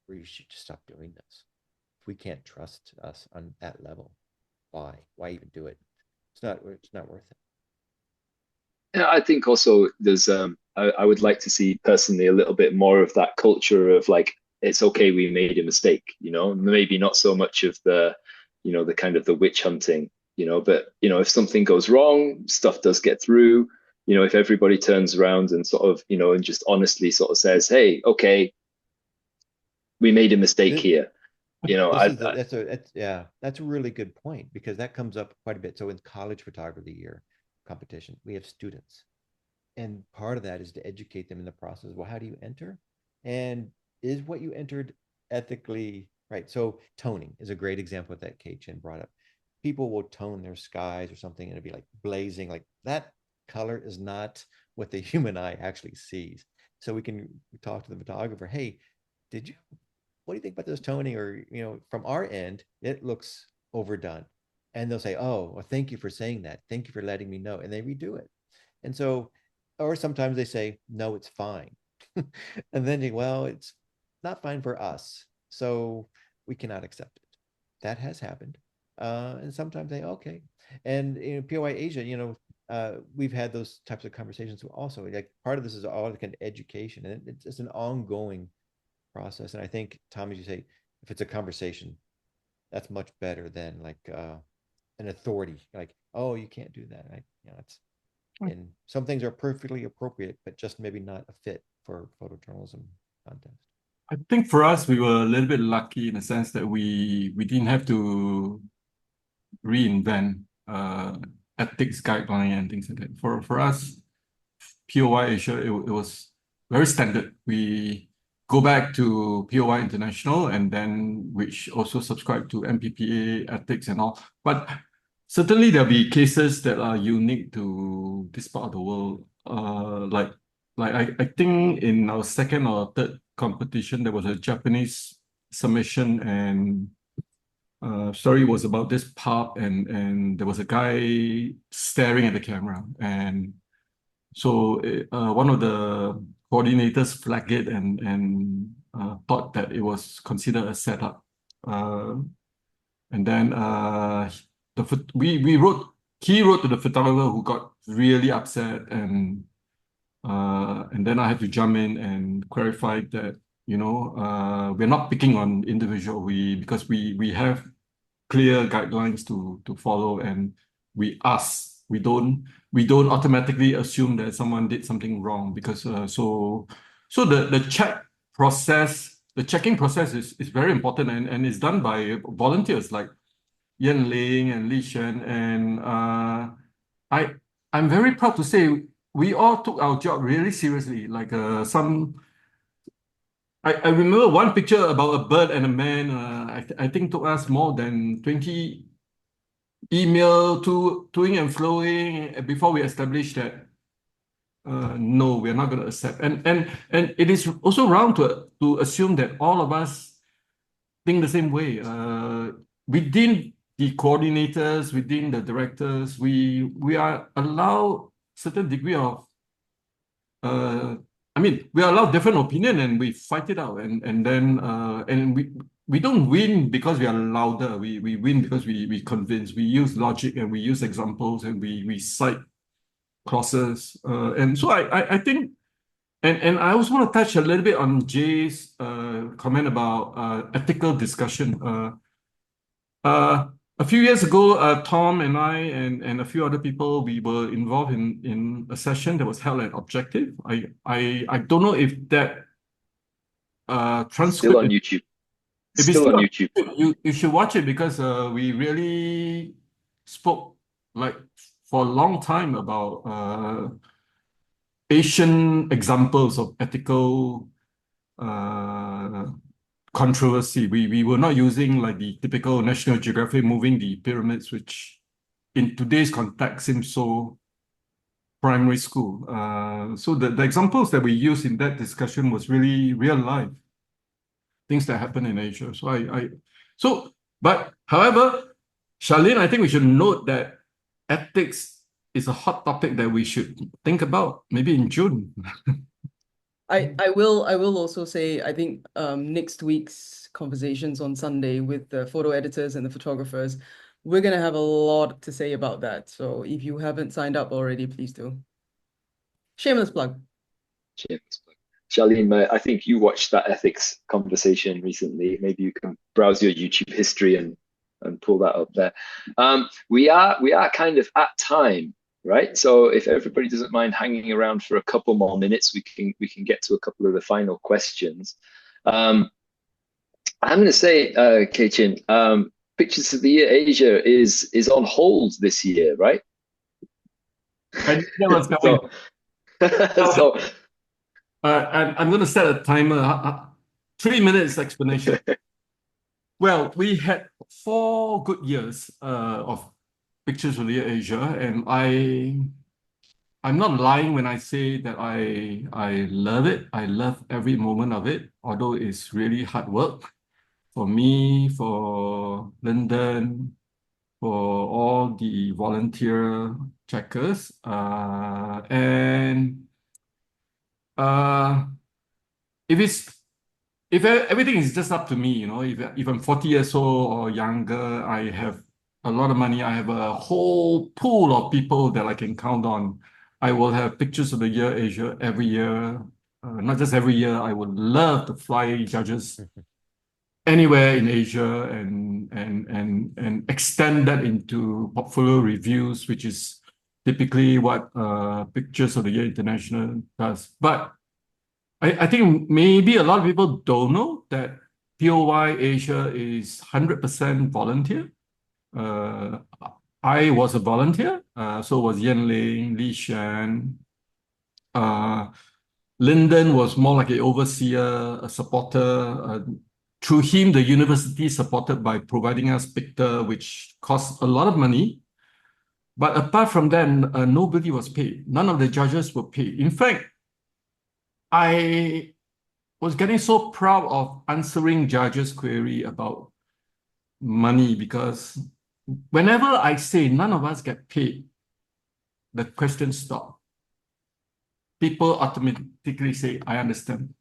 we should just stop doing this. If we can't trust us on that level, why even do it? It's not worth it. Yeah, I think also there's I would like to see personally a little bit more of that culture of like, it's okay, we made a mistake, maybe not so much of the the kind of the witch hunting, but if something goes wrong, stuff does get through. If everybody turns around and sort of and just honestly sort of says, hey, okay, we made a mistake here. That's a really good point, because that comes up quite a bit. So in College Photographer of the Year competition, we have students, and part of that is to educate them in the process. Well, how do you enter, and is what you entered ethically right? So toning is a great example that 𝗀 brought up. People will tone their skies or something, and it'd be like blazing, like that color is not what the human eye actually sees. So we can talk to the photographer, hey, what do you think about this toning? Or, from our end, it looks overdone. And they'll say, oh, well, thank you for saying that. Thank you for letting me know. And they redo it. And so, or sometimes they say, no, it's fine. And then, well, it's not fine for us, so we cannot accept it. That has happened. And sometimes they, okay. And in POY Asia, we've had those types of conversations also. Like part of this is all kind of education, and it's an ongoing process. And I think, Tom, as you say, if it's a conversation, that's much better than like an authority, like, oh, you can't do that. And some things are perfectly appropriate, but just maybe not a fit for photojournalism context. I think for us, we were a little bit lucky in the sense that we didn't have to reinvent ethics guideline and things like that. For us, POY Asia, it was very standard. We go back to POY International, and then which also subscribe to MPPA ethics and all. But certainly there'll be cases that are unique to this part of the world. Like I think in our second or third competition. There was a Japanese submission, and story was about this pub, and there was a guy staring at the camera, and so one of the coordinators flagged it and thought that it was considered a setup, and then he wrote to the photographer, who got really upset, and then I had to jump in and clarify that, you know, we're not picking on individual, because we have clear guidelines to follow, and we don't automatically assume that someone did something wrong, because so the checking process is very important, and it's done by volunteers like Yan Lin and Lynden, and I'm very proud to say we all took our job really seriously. Like I remember one picture about a bird and a man. I think took us more than 20 email toing and flowing before we established that no, we're not going to accept. And it is also wrong to assume that all of us think the same way. Within the coordinators, within the directors, we are allowed certain degree of we are allowed different opinion, and we fight it out, and then we don't win because we are louder. We win because we convince. We use logic, and we use examples, and we cite clauses. And so I think, and I also want to touch a little bit on Jay's comment about ethical discussion. A few years ago, Tom and I and a few other people, we were involved in a session that was held at Objective. I don't know if that transcript Still on YouTube. If it's Still on YouTube. You should watch it, because we really spoke like for a long time about Asian examples of ethical controversy. We were not using like the typical National Geographic moving the pyramids, which in today's context seems so primary school. So the examples that we used in that discussion was really real life things that happen in Asia. But however, Charlene, I think we should note that ethics is a hot topic that we should think about maybe in June. I will also say, I think next week's conversations on Sunday with the photo editors and the photographers, we're going to have a lot to say about that. So if you haven't signed up already, please do. Shameless plug. Shameless plug. Charlene, I think you watched that ethics conversation recently. Maybe you can browse your YouTube history and pull that up there. We are kind of at time. Right, so if everybody doesn't mind hanging around for a couple more minutes, we can get to a couple of the final questions. I'm going to say, 𝗪𝘁𝘁, Pictures of the Year Asia is on hold this year, right? I know what's going. I'm going to set a timer. 3 minutes explanation. Well, we had 4 good years of Pictures of the Year Asia, and I'm not lying when I say that I love it. I love every moment of it, although it's really hard work for me, for Lynden, for all the volunteer checkers, and if everything is just up to me, you know, if I'm 40 years old or younger, I have a lot of money, I have a whole pool of people that I can count on. I will have Pictures of the Year Asia every year. Not just every year, I would love to fly judges anywhere in Asia and extend that into portfolio reviews, which is typically what Pictures of the Year International does. But I think maybe a lot of people don't know that POY Asia is 100% volunteer. I was a volunteer, so was Yan Lin, Lynden. Lynden was more like an overseer, a supporter. Through him, the university supported by providing us picture, which cost a lot of money. But apart from that, nobody was paid. None of the judges were paid. In fact, I was getting so proud of answering judges' query about money, because whenever I say none of us get paid, the question stop. People automatically say, I understand.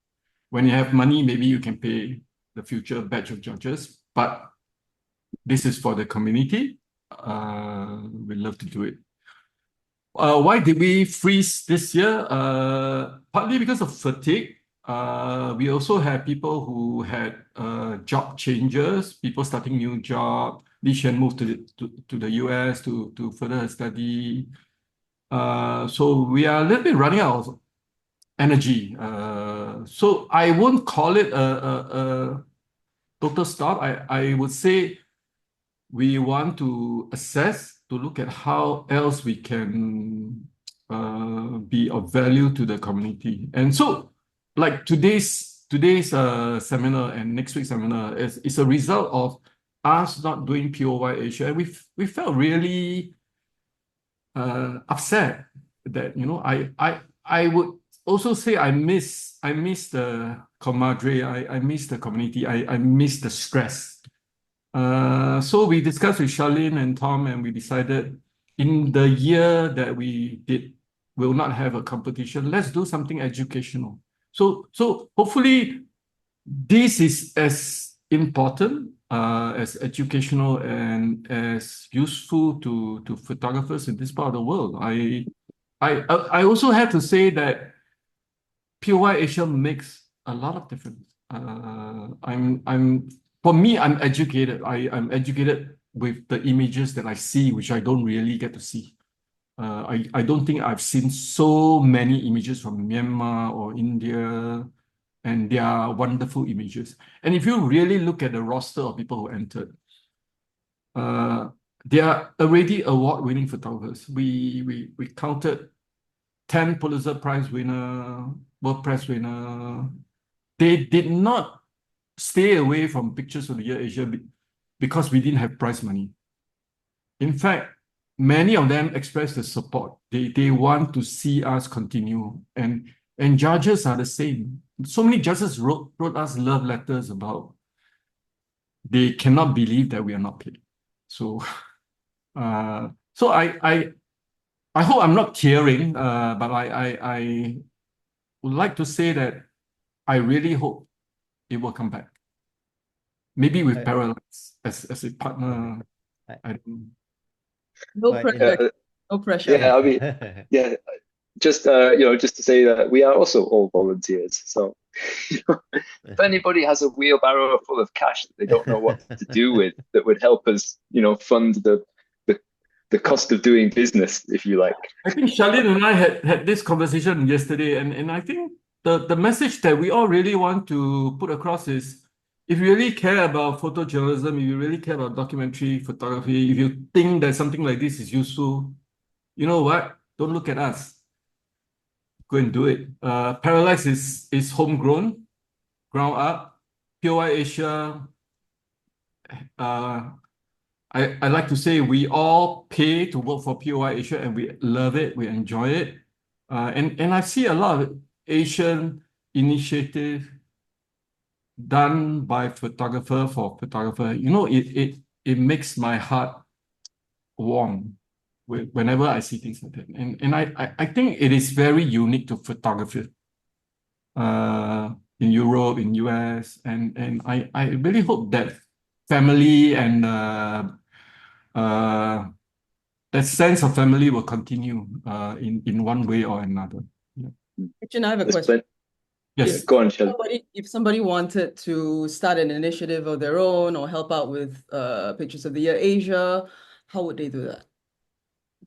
When you have money, maybe you can pay the future batch of judges, but this is for the community. We love to do it. Why did we freeze this year? Partly because of fatigue. We also had people who had job changes, people starting new job. Lynden moved to the US to further her study. So we are a little bit running out of energy. So I won't call it a total stop. I would say we want to assess, to look at how else we can be of value to the community. And so, like today's seminar and next week's seminar is a result of us not doing POY Asia. And we felt really upset that, you know, I would also say I miss the camaraderie, I miss the community, I miss the stress. So we discussed with Charlene and Tom, and we decided in the year that we will not have a competition, let's do something educational. So hopefully this is as important as educational and as useful to photographers in this part of the world. I also have to say that POY Asia makes a lot of difference. For me, I'm educated. I'm educated with the images that I see, which I don't really get to see. I don't think I've seen so many images from Myanmar or India, and they are wonderful images. And if you really look at the roster of people who entered, they are already award-winning photographers. We counted 10 Pulitzer Prize winner, World Press winner. They did not stay away from Pictures of the Year Asia because we didn't have prize money. In fact, many of them expressed the support. They want to see us continue, and judges are the same. So many judges wrote us love letters about they cannot believe that we are not paid. So, so I hope I'm not tearing, but I would like to say that I really hope it will come back. Maybe with Parallax as a partner. I don't No But pressure. No pressure. Yeah, I mean, yeah, just you know, just to say that we are also all volunteers. So you know, if anybody has a wheelbarrow full of cash that they don't know what to do with, that would help us, you know, fund the cost of doing business, if you like. I think Charlene and I had this conversation yesterday, and I think the message that we all really want to put across is, if you really care about photojournalism, if you really care about documentary photography, if you think that something like this is useful, you know what? Don't look at us. Go and do it. Parallax is homegrown, ground up. POY Asia, I like to say we all pay to work for POY Asia, and we love it, we enjoy it. And I see a lot of Asian initiative done by photographer for photographer. You know, it makes my heart warm whenever I see things like that. And I think it is very unique to photography in Europe, in US, and I really hope that family and that sense of family will continue in one way or another. Yeah. Christian, I have a There's question. Yes. Go on, Shelley. If somebody wanted to start an initiative of their own or help out with Pictures of the Year Asia, how would they do that?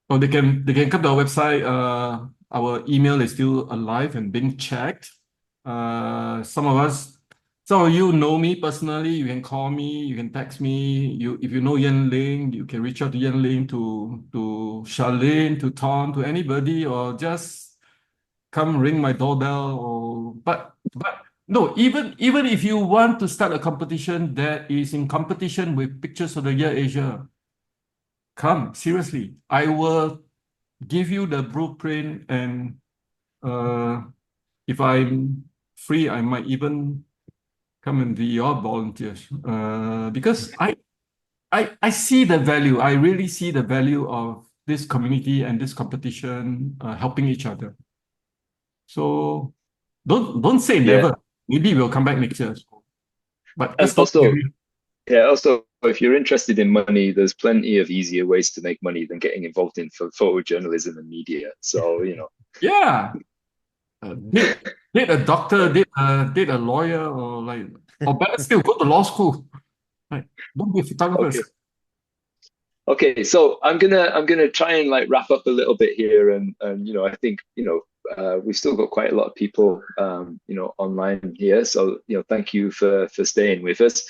Oh, they can come to our website. Our email is still alive and being checked. Some of you know me personally. You can call me, you can text me. If you know Yan Lin, you can reach out to Yan Lin, to Charlene, to Tom, to anybody, or just come ring my doorbell. But no, even if you want to start a competition that is in competition with Pictures of the Year Asia, come, seriously. I will give you the blueprint, and if I'm free, I might even come and be your volunteers. Because I see the value. I really see the value of this community and this competition helping each other. So don't say never. Maybe we'll come back next year. But And that's not also, scary. also, if you're interested in money, there's plenty of easier ways to make money than getting involved in photojournalism and media. So, Yeah. Date a doctor, date a lawyer, or better still, go to law school. Right? Don't be a photographer. Okay, so I'm gonna try and like wrap up a little bit here, and I think we've still got quite a lot of people online here, so thank you for staying with us.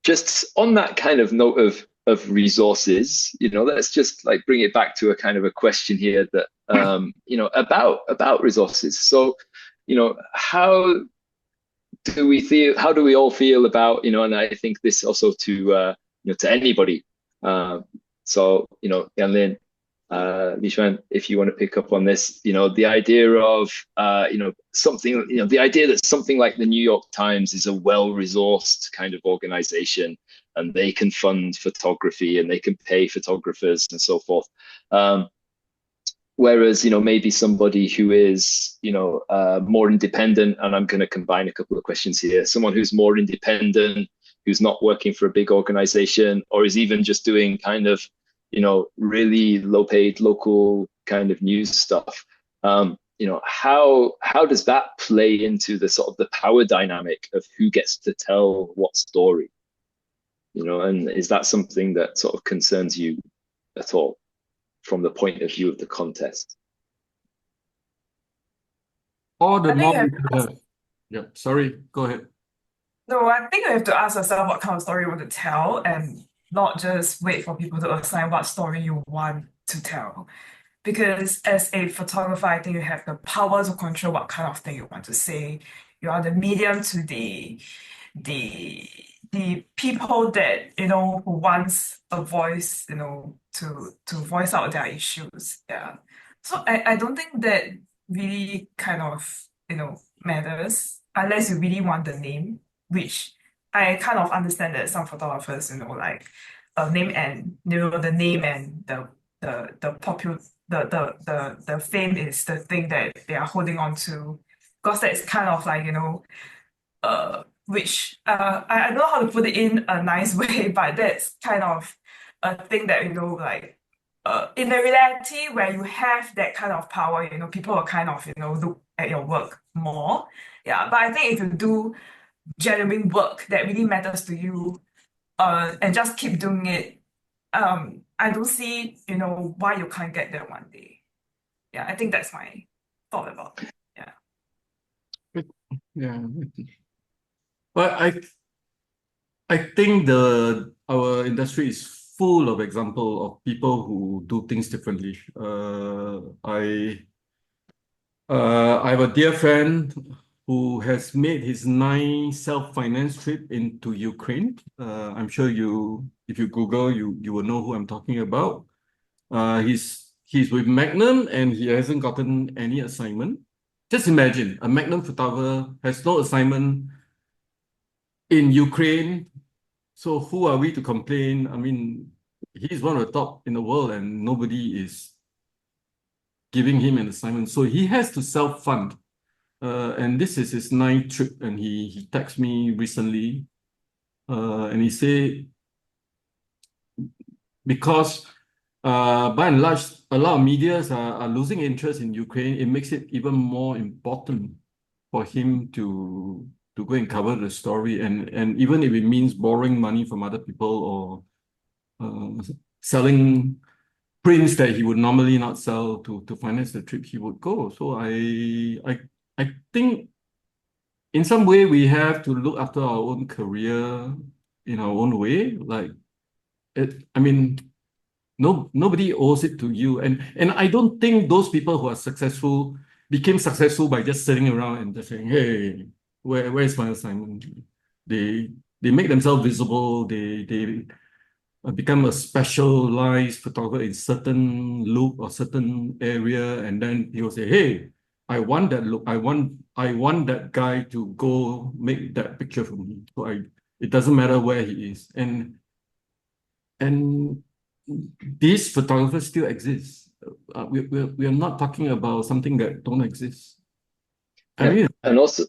Just on that kind of note of resources, let's just like bring it back to a kind of a question here that about resources. So how do we all feel about and I think this also to anybody. So Yan Lin, Xuan, if you want to pick up on this, the idea of something, the idea that something like the New York Times is a well-resourced kind of organization, and they can fund photography and they can pay photographers and so forth. Whereas maybe somebody who is more independent, and I'm going to combine a couple of questions here, someone who's more independent, who's not working for a big organization, or is even just doing kind of really low-paid local kind of news stuff. How does that play into the sort of the power dynamic of who gets to tell what story? And is that something that sort of concerns you at all from the point of view of the contest? Or the more yeah, sorry, go ahead. No, I think we have to ask ourselves what kind of story we want to tell, and not just wait for people to assign what story you want to tell. Because as a photographer, I think you have the power to control what kind of thing you want to say. You are the medium to the people that who wants a voice, to voice out their issues. Yeah. So I don't think that really kind of matters unless you really want the name, which I kind of understand that some photographers, like name and the name and the fame is the thing that they are holding on to, because that's kind of like which I don't know how to put it in a nice way, but that's kind of a thing that like in the reality where you have that kind of power, people will kind of look at your work more. Yeah, but I think if you do genuine work that really matters to you, and just keep doing it, I don't see why you can't get there one day. Yeah, I think that's my thought about it. Yeah. But I think our industry is full of example of people who do things differently. I have a dear friend who has made his 9 self-financed trip into Ukraine. I'm sure if you Google, you will know who I'm talking about. He's with Magnum and he hasn't gotten any assignment. Just imagine, a Magnum photographer has no assignment in Ukraine. So who are we to complain? I mean, he's one of the top in the world and nobody is giving him an assignment. So he has to self-fund. And this is his 9th trip, and he texted me recently, and he said, because by and large, a lot of medias are losing interest in Ukraine, it makes it even more important for him to go and cover the story, and even if it means borrowing money from other people or selling prints that he would normally not sell to finance the trip, he would go. So I think in some way we have to look after our own career in our own way. Like I mean, nobody owes it to you. And I don't think those people who are successful became successful by just sitting around and just saying, hey, where's my assignment? They make themselves visible, they become a specialized photographer in certain look or certain area, and then he will say, hey, I want that look. I want that guy to go make that picture for me. So it doesn't matter where he is. And these photographers still exist. We are not talking about something that don't exist. I mean, and also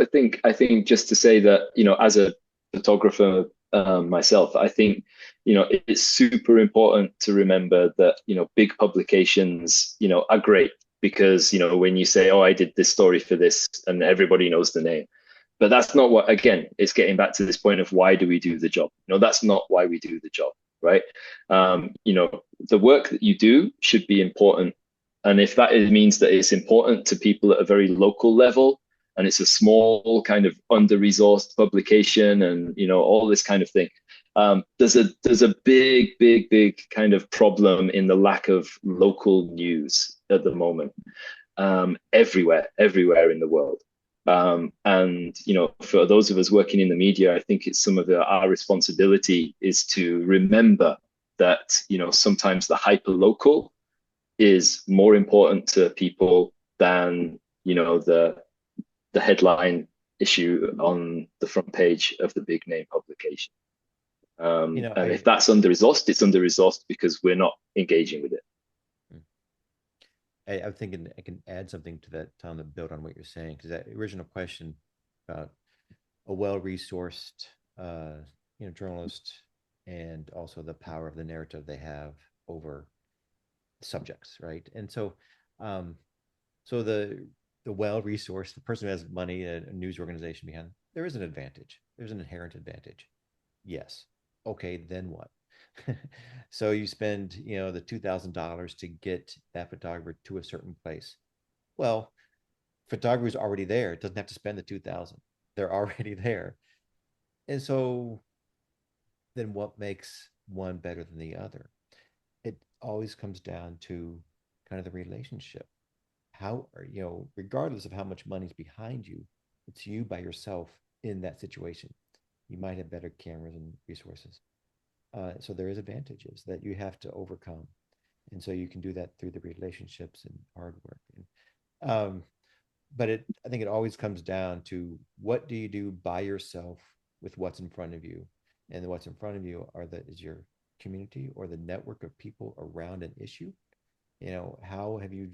I think just to say that, you know, as a photographer myself, I think, you know, it's super important to remember that, you know, big publications, you know, are great because, you know, when you say, oh, I did this story for this, and everybody knows the name. But that's not what, again, it's getting back to this point of why do we do the job? No, that's not why we do the job, right? You know, the work that you do should be important. And if that means that it's important to people at a very local level, and it's a small kind of under-resourced publication, and, you know, all this kind of thing, there's a big kind of problem in the lack of local news at the moment, everywhere in the world. And, you know, for those of us working in the media, I think it's some of our responsibility is to remember that, you know, sometimes the hyper local is more important to people than, you know, the headline issue on the front page of the big name publication. You know, and if that's under-resourced, it's under-resourced because we're not engaging with it. I'm thinking I can add something to that, Tom, to build on what you're saying, because that original question about a well-resourced, you know, journalist, and also the power of the narrative they have over subjects, right? And so, so the well-resourced, the person who has money, a news organization behind them, there is an advantage. There's an inherent advantage. Yes. Okay, then what? So you spend, you know, the $2,000 to get that photographer to a certain place. Well, photographer's already there. It doesn't have to spend the $2,000. They're already there. And so then what makes one better than the other? It always comes down to kind of the relationship. How are, you know, regardless of how much money's behind you, it's you by yourself in that situation. You might have better cameras and resources. So there is advantages that you have to overcome. And so you can do that through the relationships and hard work. And, but I think it always comes down to what do you do by yourself with what's in front of you? And what's in front of you is your community or the network of people around an issue. You know, how have you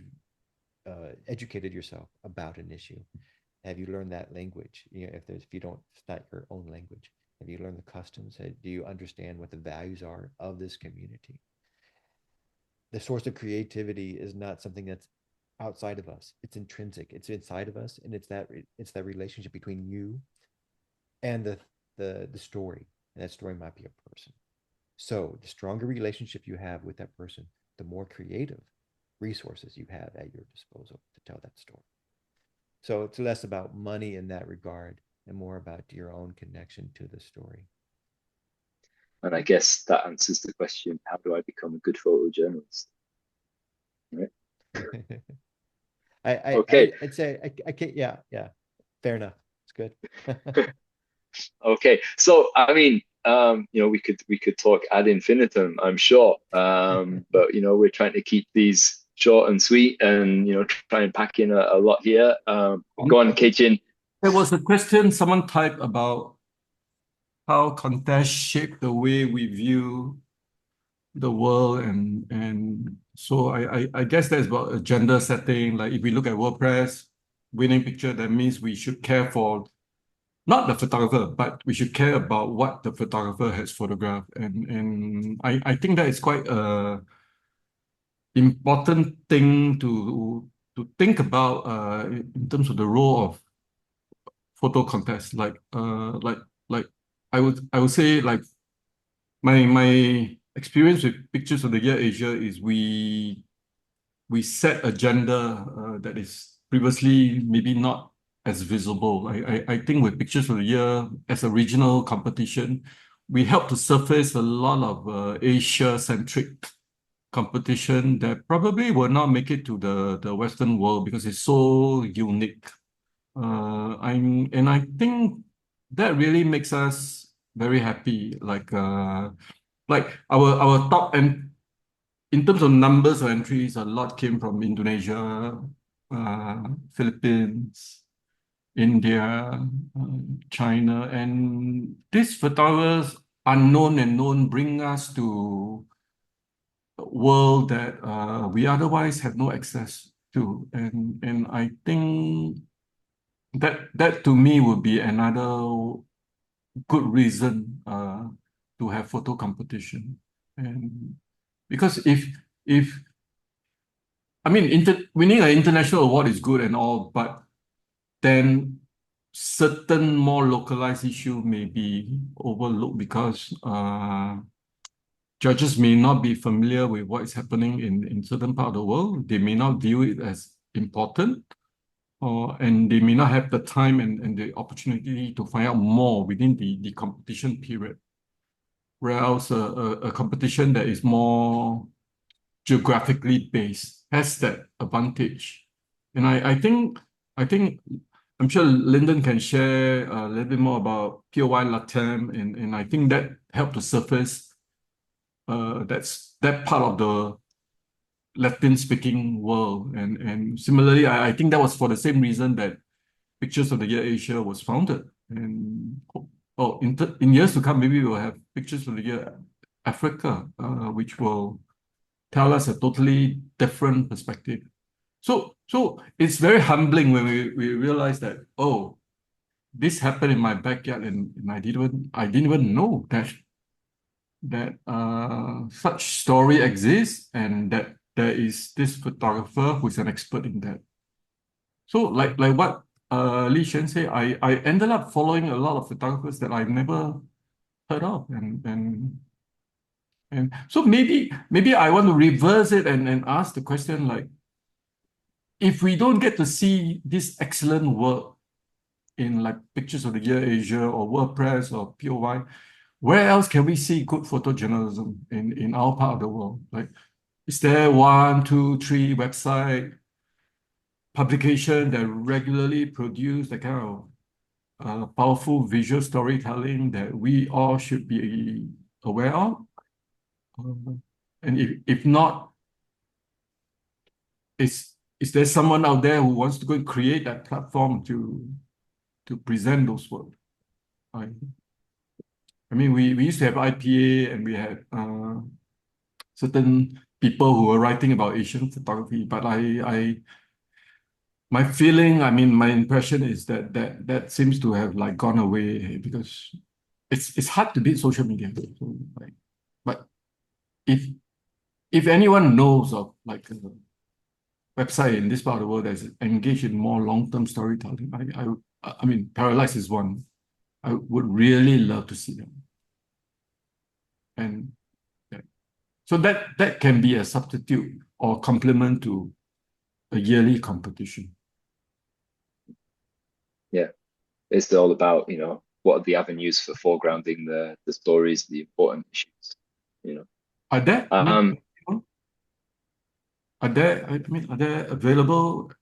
educated yourself about an issue? Have you learned that language? You know, if it's not your own language, have you learned the customs? Do you understand what the values are of this community? The source of creativity is not something that's outside of us. It's intrinsic. It's inside of us, and it's that relationship between you and the story. And that story might be a person. So the stronger relationship you have with that person, the more creative resources you have at your disposal to tell that story. So it's less about money in that regard and more about your own connection to the story. And I guess that answers the question, how do I become a good photojournalist? Right? I'd say I can't, yeah, fair enough. It's good. Okay, so I mean, you know, we could talk ad infinitum, I'm sure, but you know, we're trying to keep these short and sweet, and you know, try and pack in a lot here. Go on, 𝗁cie. There was a question someone typed about how context shape the way we view the world, and so I guess that's about a gender setting. Like if we look at WordPress winning picture, that means we should care for not the photographer, but we should care about what the photographer has photographed. And I think that is quite a important thing to think about in terms of the role of photo contest. Like I would say, like my experience with Pictures of the Year Asia is we set agenda that is previously maybe not as visible. I think with Pictures of the Year as a regional competition, we help to surface a lot of Asia-centric competition that probably will not make it to the Western world because it's so unique. I think that really makes us very happy. Like our top, and in terms of numbers of entries, a lot came from Indonesia, Philippines, India, China, and these photographers, unknown and known, bring us to a world that we otherwise have no access to, and I think that to me would be another good reason to have photo competition. And because if I mean winning an international award is good and all, but then certain more localized issue may be overlooked because judges may not be familiar with what is happening in certain part of the world. They may not view it as important, and they may not have the time and the opportunity to find out more within the competition period. Whereas a competition that is more geographically based has that advantage. And I think I'm sure Lynden can share a little bit more about POY Latam, and I think that helped to surface that part of the Latin-speaking world. And similarly, I think that was for the same reason that Pictures of the Year Asia was founded. And in years to come, maybe we'll have Pictures of the Year Africa, which will tell us a totally different perspective. So it's very humbling when we realize that, oh, this happened in my backyard, and I didn't even know that such story exists, and that there is this photographer who is an expert in that. So like what Li-Xuan said, I ended up following a lot of photographers that I've never heard of, and so maybe I want to reverse it and ask the question, like, if we don't get to see this excellent work in like Pictures of the Year Asia or World Press or POY, where else can we see good photojournalism in our part of the world? Like, is there 1, 2, 3 website publication that regularly produce the kind of powerful visual storytelling that we all should be aware of? And if not, is there someone out there who wants to go and create that platform to present those work? I mean, we used to have IPA, and we had certain people who were writing about Asian photography, but my feeling, I mean, my impression is that seems to have like gone away, because it's hard to beat social media. So, like, but if anyone knows of like a website in this part of the world that's engaged in more long-term storytelling, I mean, Parallax is one. I would really love to see them. And yeah. So that can be a substitute or complement to a yearly competition. Yeah, it's all about, what are the avenues for foregrounding the stories, the important issues, Are there available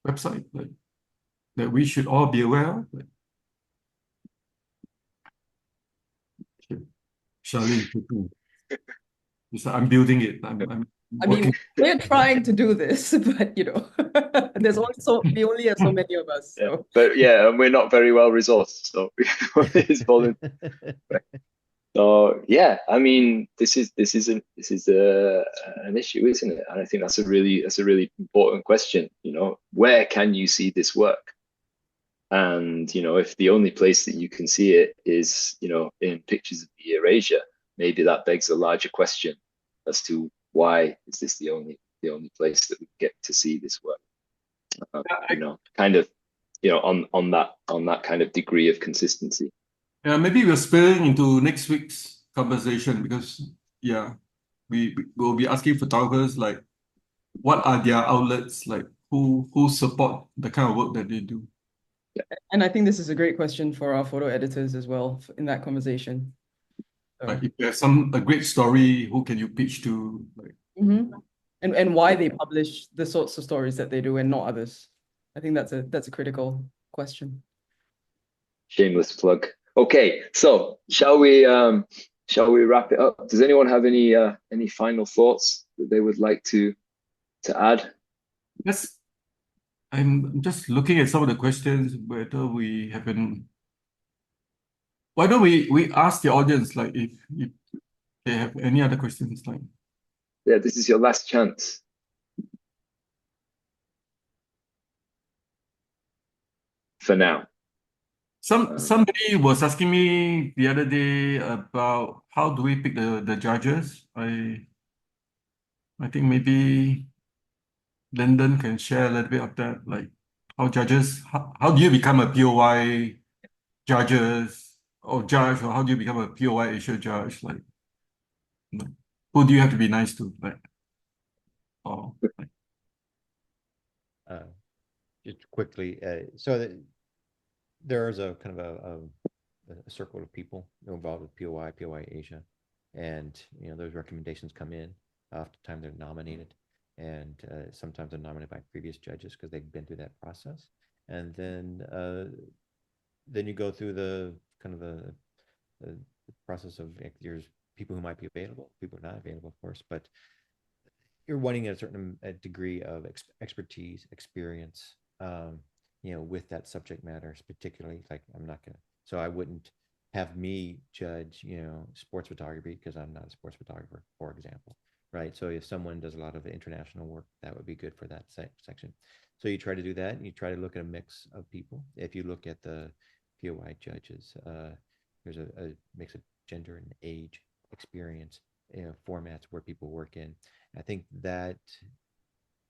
websites that we should all be aware of? Charlene, I'm building it. I mean, we're trying to do this, but there's we only have so many of us. So. Yeah, but yeah, and we're not very well resourced, so it's voluntary. So yeah, I mean, this is an issue, isn't it? And I think that's a really important question. Where can you see this work? And if the only place that you can see it is in Pictures of the Year Asia, maybe that begs a larger question as to why is this the only place that we get to see this work? Kind of on that kind of degree of consistency. Yeah, maybe we're spilling into next week's conversation, because we will be asking photographers like, what are their outlets, like who support the kind of work that they do. And I think this is a great question for our photo editors as well in that conversation. So. Like, if you have a great story, who can you pitch to? Like, and why they publish the sorts of stories that they do and not others. I think that's a critical question. Shameless plug. Okay, so shall we wrap it up? Does anyone have any final thoughts that they would like to add? I'm just looking at some of the questions, whether we haven't. Why don't we ask the audience, like, if they have any other questions, like. Yeah, this is your last chance. For now. Somebody was asking me the other day about how do we pick the judges. I think maybe Lynden can share a little bit of that, like how judges, how do you become a POY judges or judge, or how do you become a POY Asia judge? Like, who do you have to be nice to? Like, or like. Just quickly, so there is a kind of a circle of people involved with POY Asia, and those recommendations come in. Oftentimes they're nominated, and sometimes they're nominated by previous judges because they've been through that process, and then you go through the kind of the process of there's people who might be available, people who are not available, of course, but you're wanting a certain degree of expertise, experience, with that subject matter, particularly. Like, so I wouldn't have me judge, sports photography because I'm not a sports photographer, for example, right? So if someone does a lot of international work, that would be good for that section. So you try to do that, and you try to look at a mix of people. If you look at the POY judges, there's a mix of gender and age, experience, formats where people work in. I think that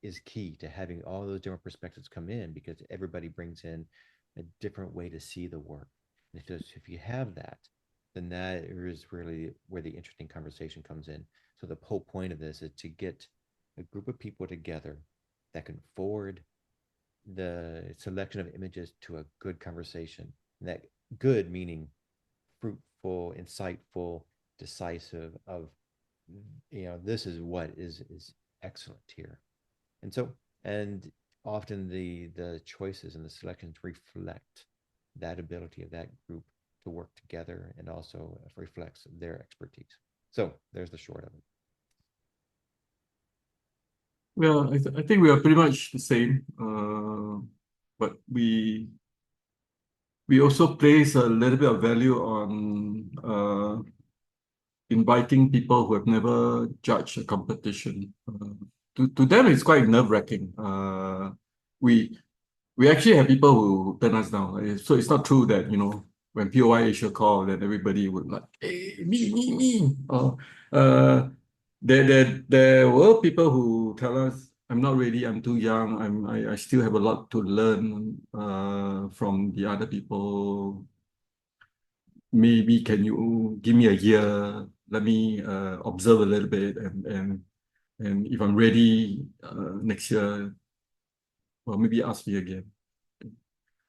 is key to having all those different perspectives come in, because everybody brings in a different way to see the work. And if you have that, then that is really where the interesting conversation comes in. So the whole point of this is to get a group of people together that can forward the selection of images to a good conversation. And that good meaning fruitful, insightful, decisive, of this is what is excellent here. And often the choices and the selections reflect that ability of that group to work together, and also reflects their expertise. So there's the short of it. Well, I think we are pretty much the same, but we also place a little bit of value on inviting people who have never judged a competition. To them, it's quite nerve-wracking. We actually have people who turn us down. So it's not true that, when POY Asia call, then everybody would like, hey, me. There were people who tell us, I'm not ready, I'm too young, I still have a lot to learn from the other people. Maybe can you give me a year, let me observe a little bit, and if I'm ready next year, well, maybe ask me again.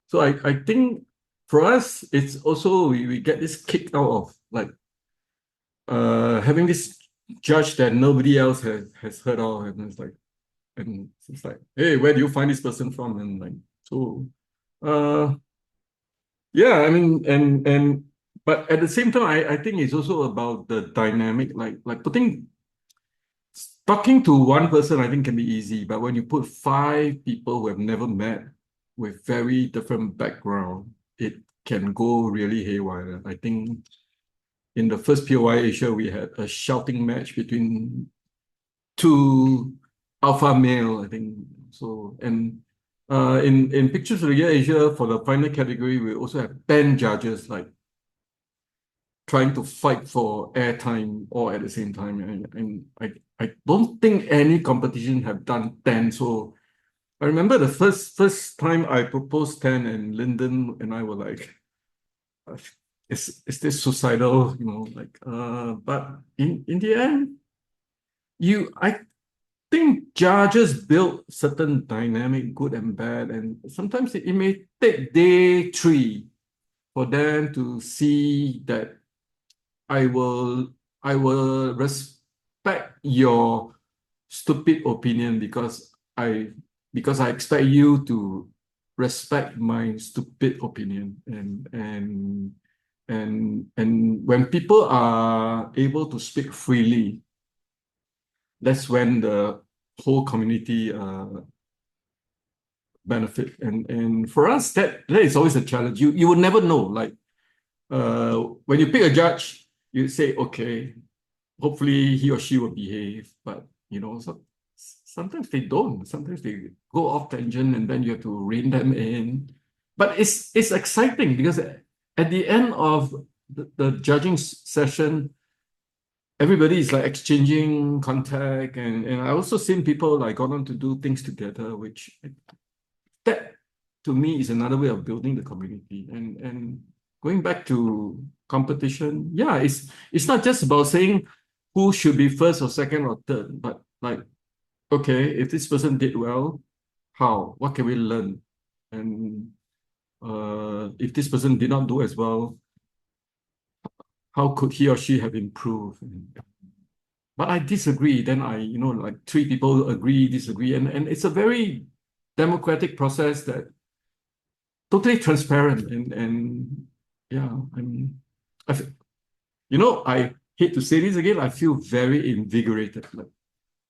So I think for us, it's also we get this kick out of like having this judge that nobody else has heard of, and it's like, hey, where do you find this person from? And like, so yeah, I mean, but at the same time, I think it's also about the dynamic, like talking to one person, I think can be easy, but when you put 5 people who have never met with very different background, it can go really haywire. I think in the first POY Asia, we had a shouting match between 2 alpha male, I think. So, and in Pictures of the Year Asia, for the final category, we also have 10 judges, like trying to fight for airtime all at the same time. And I don't think any competition have done 10. So I remember the first time I proposed 10, and Lynden and I were like, is this suicidal? But in the end, I think judges build certain dynamic, good and bad, and sometimes it may take day 3 for them to see that I will respect your stupid opinion because I expect you to respect my stupid opinion. And when people are able to speak freely, that's when the whole community benefit. And for us, that is always a challenge. You will never know. Like when you pick a judge, you say, okay, hopefully he or she will behave. But sometimes they don't. Sometimes they go off tangent, and then you have to rein them in. But it's exciting because at the end of the judging session, everybody is like exchanging contact, and I also seen people like gone on to do things together, which that to me is another way of building the community. And going back to competition, yeah, it's not just about saying who should be first or second or third, but like, okay, if this person did well, how? What can we learn? And if this person did not do as well, how could he or she have improved? But I disagree. Then like 3 people agree, disagree, and it's a very democratic process that totally transparent. And yeah, I hate to say this again, I feel very invigorated like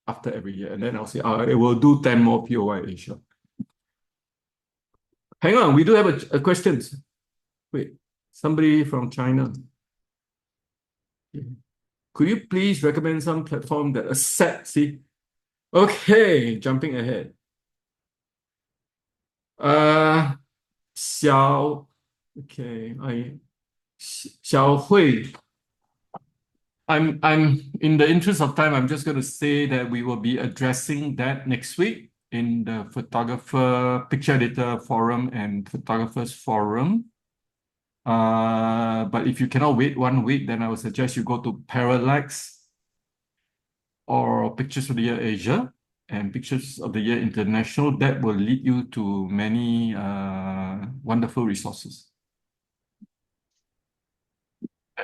after every year. And then I'll say, I will do 10 more POY Asia. Hang on, we do have a question. Wait, somebody from China. Could you please recommend some platform that accept? Okay, jumping ahead. 𝗁，I'm in the interest of time, I'm just going to say that we will be addressing that next week in the Picture Editor Forum and Photographers Forum. But if you cannot wait 1 week, then I would suggest you go to Parallax or Pictures of the Year Asia and Pictures of the Year International. That will lead you to many wonderful resources.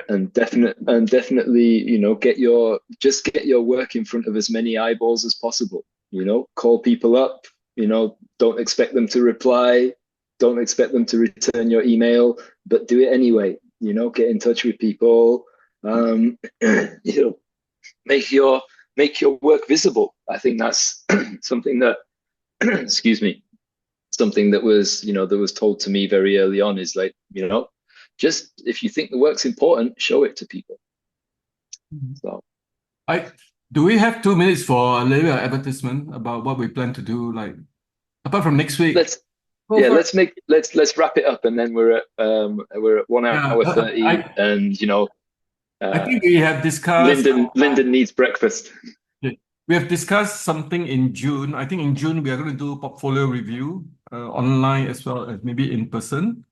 And definitely, get your work in front of as many eyeballs as possible. Call people up. Don't expect them to reply. Don't expect them to return your email, but do it anyway. Get in touch with people. Make your work visible. I think that's something that, excuse me, something that was told to me very early on is like, just if you think the work's important, show it to people. So, do we have 2 minutes for a little advertisement about what we plan to do? Like, apart from next week. Let's wrap it up, and then we're at 1 hour 30, and I think we have discussed. Lynden needs breakfast. We have discussed something in June. I think in June we are going to do portfolio review online as well as maybe in person.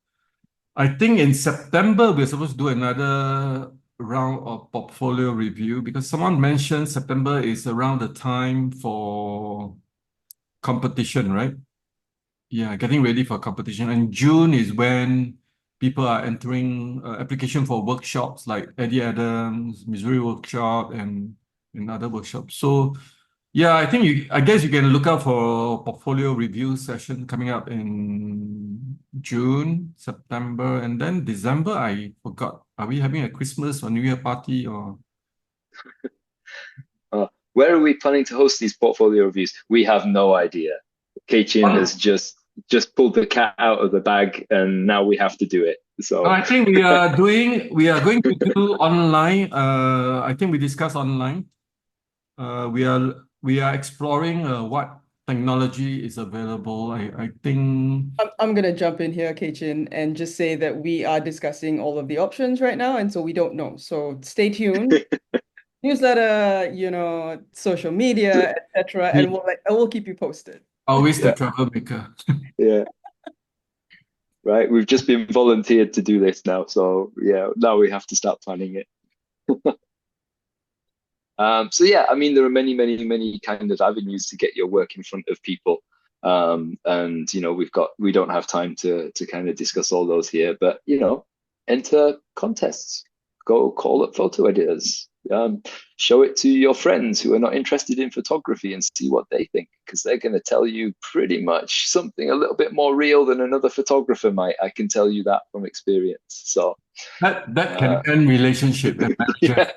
I think in September we're supposed to do another round of portfolio review because someone mentioned September is around the time for competition, right? Yeah, getting ready for competition. And June is when people are entering application for workshops like Eddie Adams, Missouri Workshop, and other workshops. So yeah, I guess you can look out for portfolio review session coming up in June, September, and then December. I forgot. Are we having a Christmas or New Year party or? Where are we planning to host these portfolio reviews? We have no idea. 𝗁cie has just pulled the cat out of the bag, and now we have to do it. So I think we are going to do online. I think we discussed online. We are exploring what technology is available. I think I'm gonna jump in here, 𝗁cie, and just say that we are discussing all of the options right now, and so we don't know. So stay tuned. Newsletter, social media, etc., and we'll keep you posted. Always the troublemaker. Yeah. Right. We've just been volunteered to do this now. So yeah, now we have to start planning it. So yeah, I mean, there are many, many, many kind of avenues to get your work in front of people. And we don't have time to kind of discuss all those here, but enter contests, go call up photo editors, show it to your friends who are not interested in photography and see what they think, because they're going to tell you pretty much something a little bit more real than another photographer might. I can tell you that from experience. So that can end relationship. Yeah.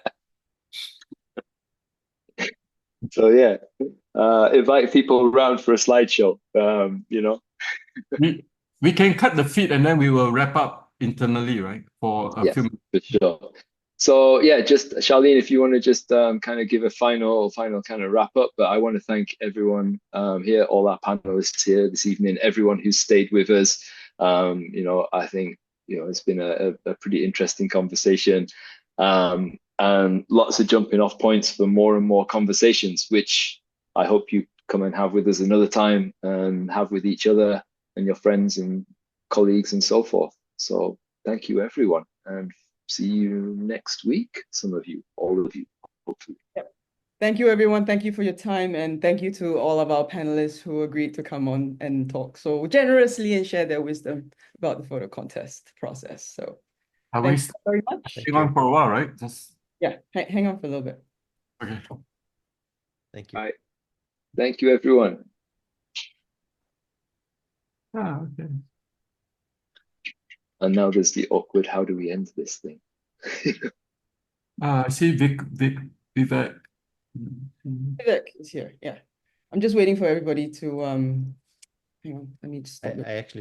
So yeah, invite people around for a slideshow. We can cut the feed and then we will wrap up internally, right? For a Yes, few. for sure. So yeah, just Charlene, if you want to just kind of give a final kind of wrap up. But I want to thank everyone here, all our panelists here this evening, everyone who's stayed with us. You know, I think it's been a pretty interesting conversation, and lots of jumping off points for more and more conversations, which I hope you come and have with us another time and have with each other and your friends and colleagues and so forth. So thank you, everyone, and see you next week. Some of you, all of you, hopefully. Yep. Thank you, everyone. Thank you for your time. And thank you to all of our panelists who agreed to come on and talk so generously and share their wisdom about the photo contest process. So thanks very much. Hang on for a while, right? Yeah, hang on for a little bit. Okay. Thank you. All right. Thank you, everyone. Okay. And now there's the awkward, how do we end this thing? I see Vivek. Vivek is here. Yeah. I'm just waiting for everybody to hang on. Let me just stop it. I actually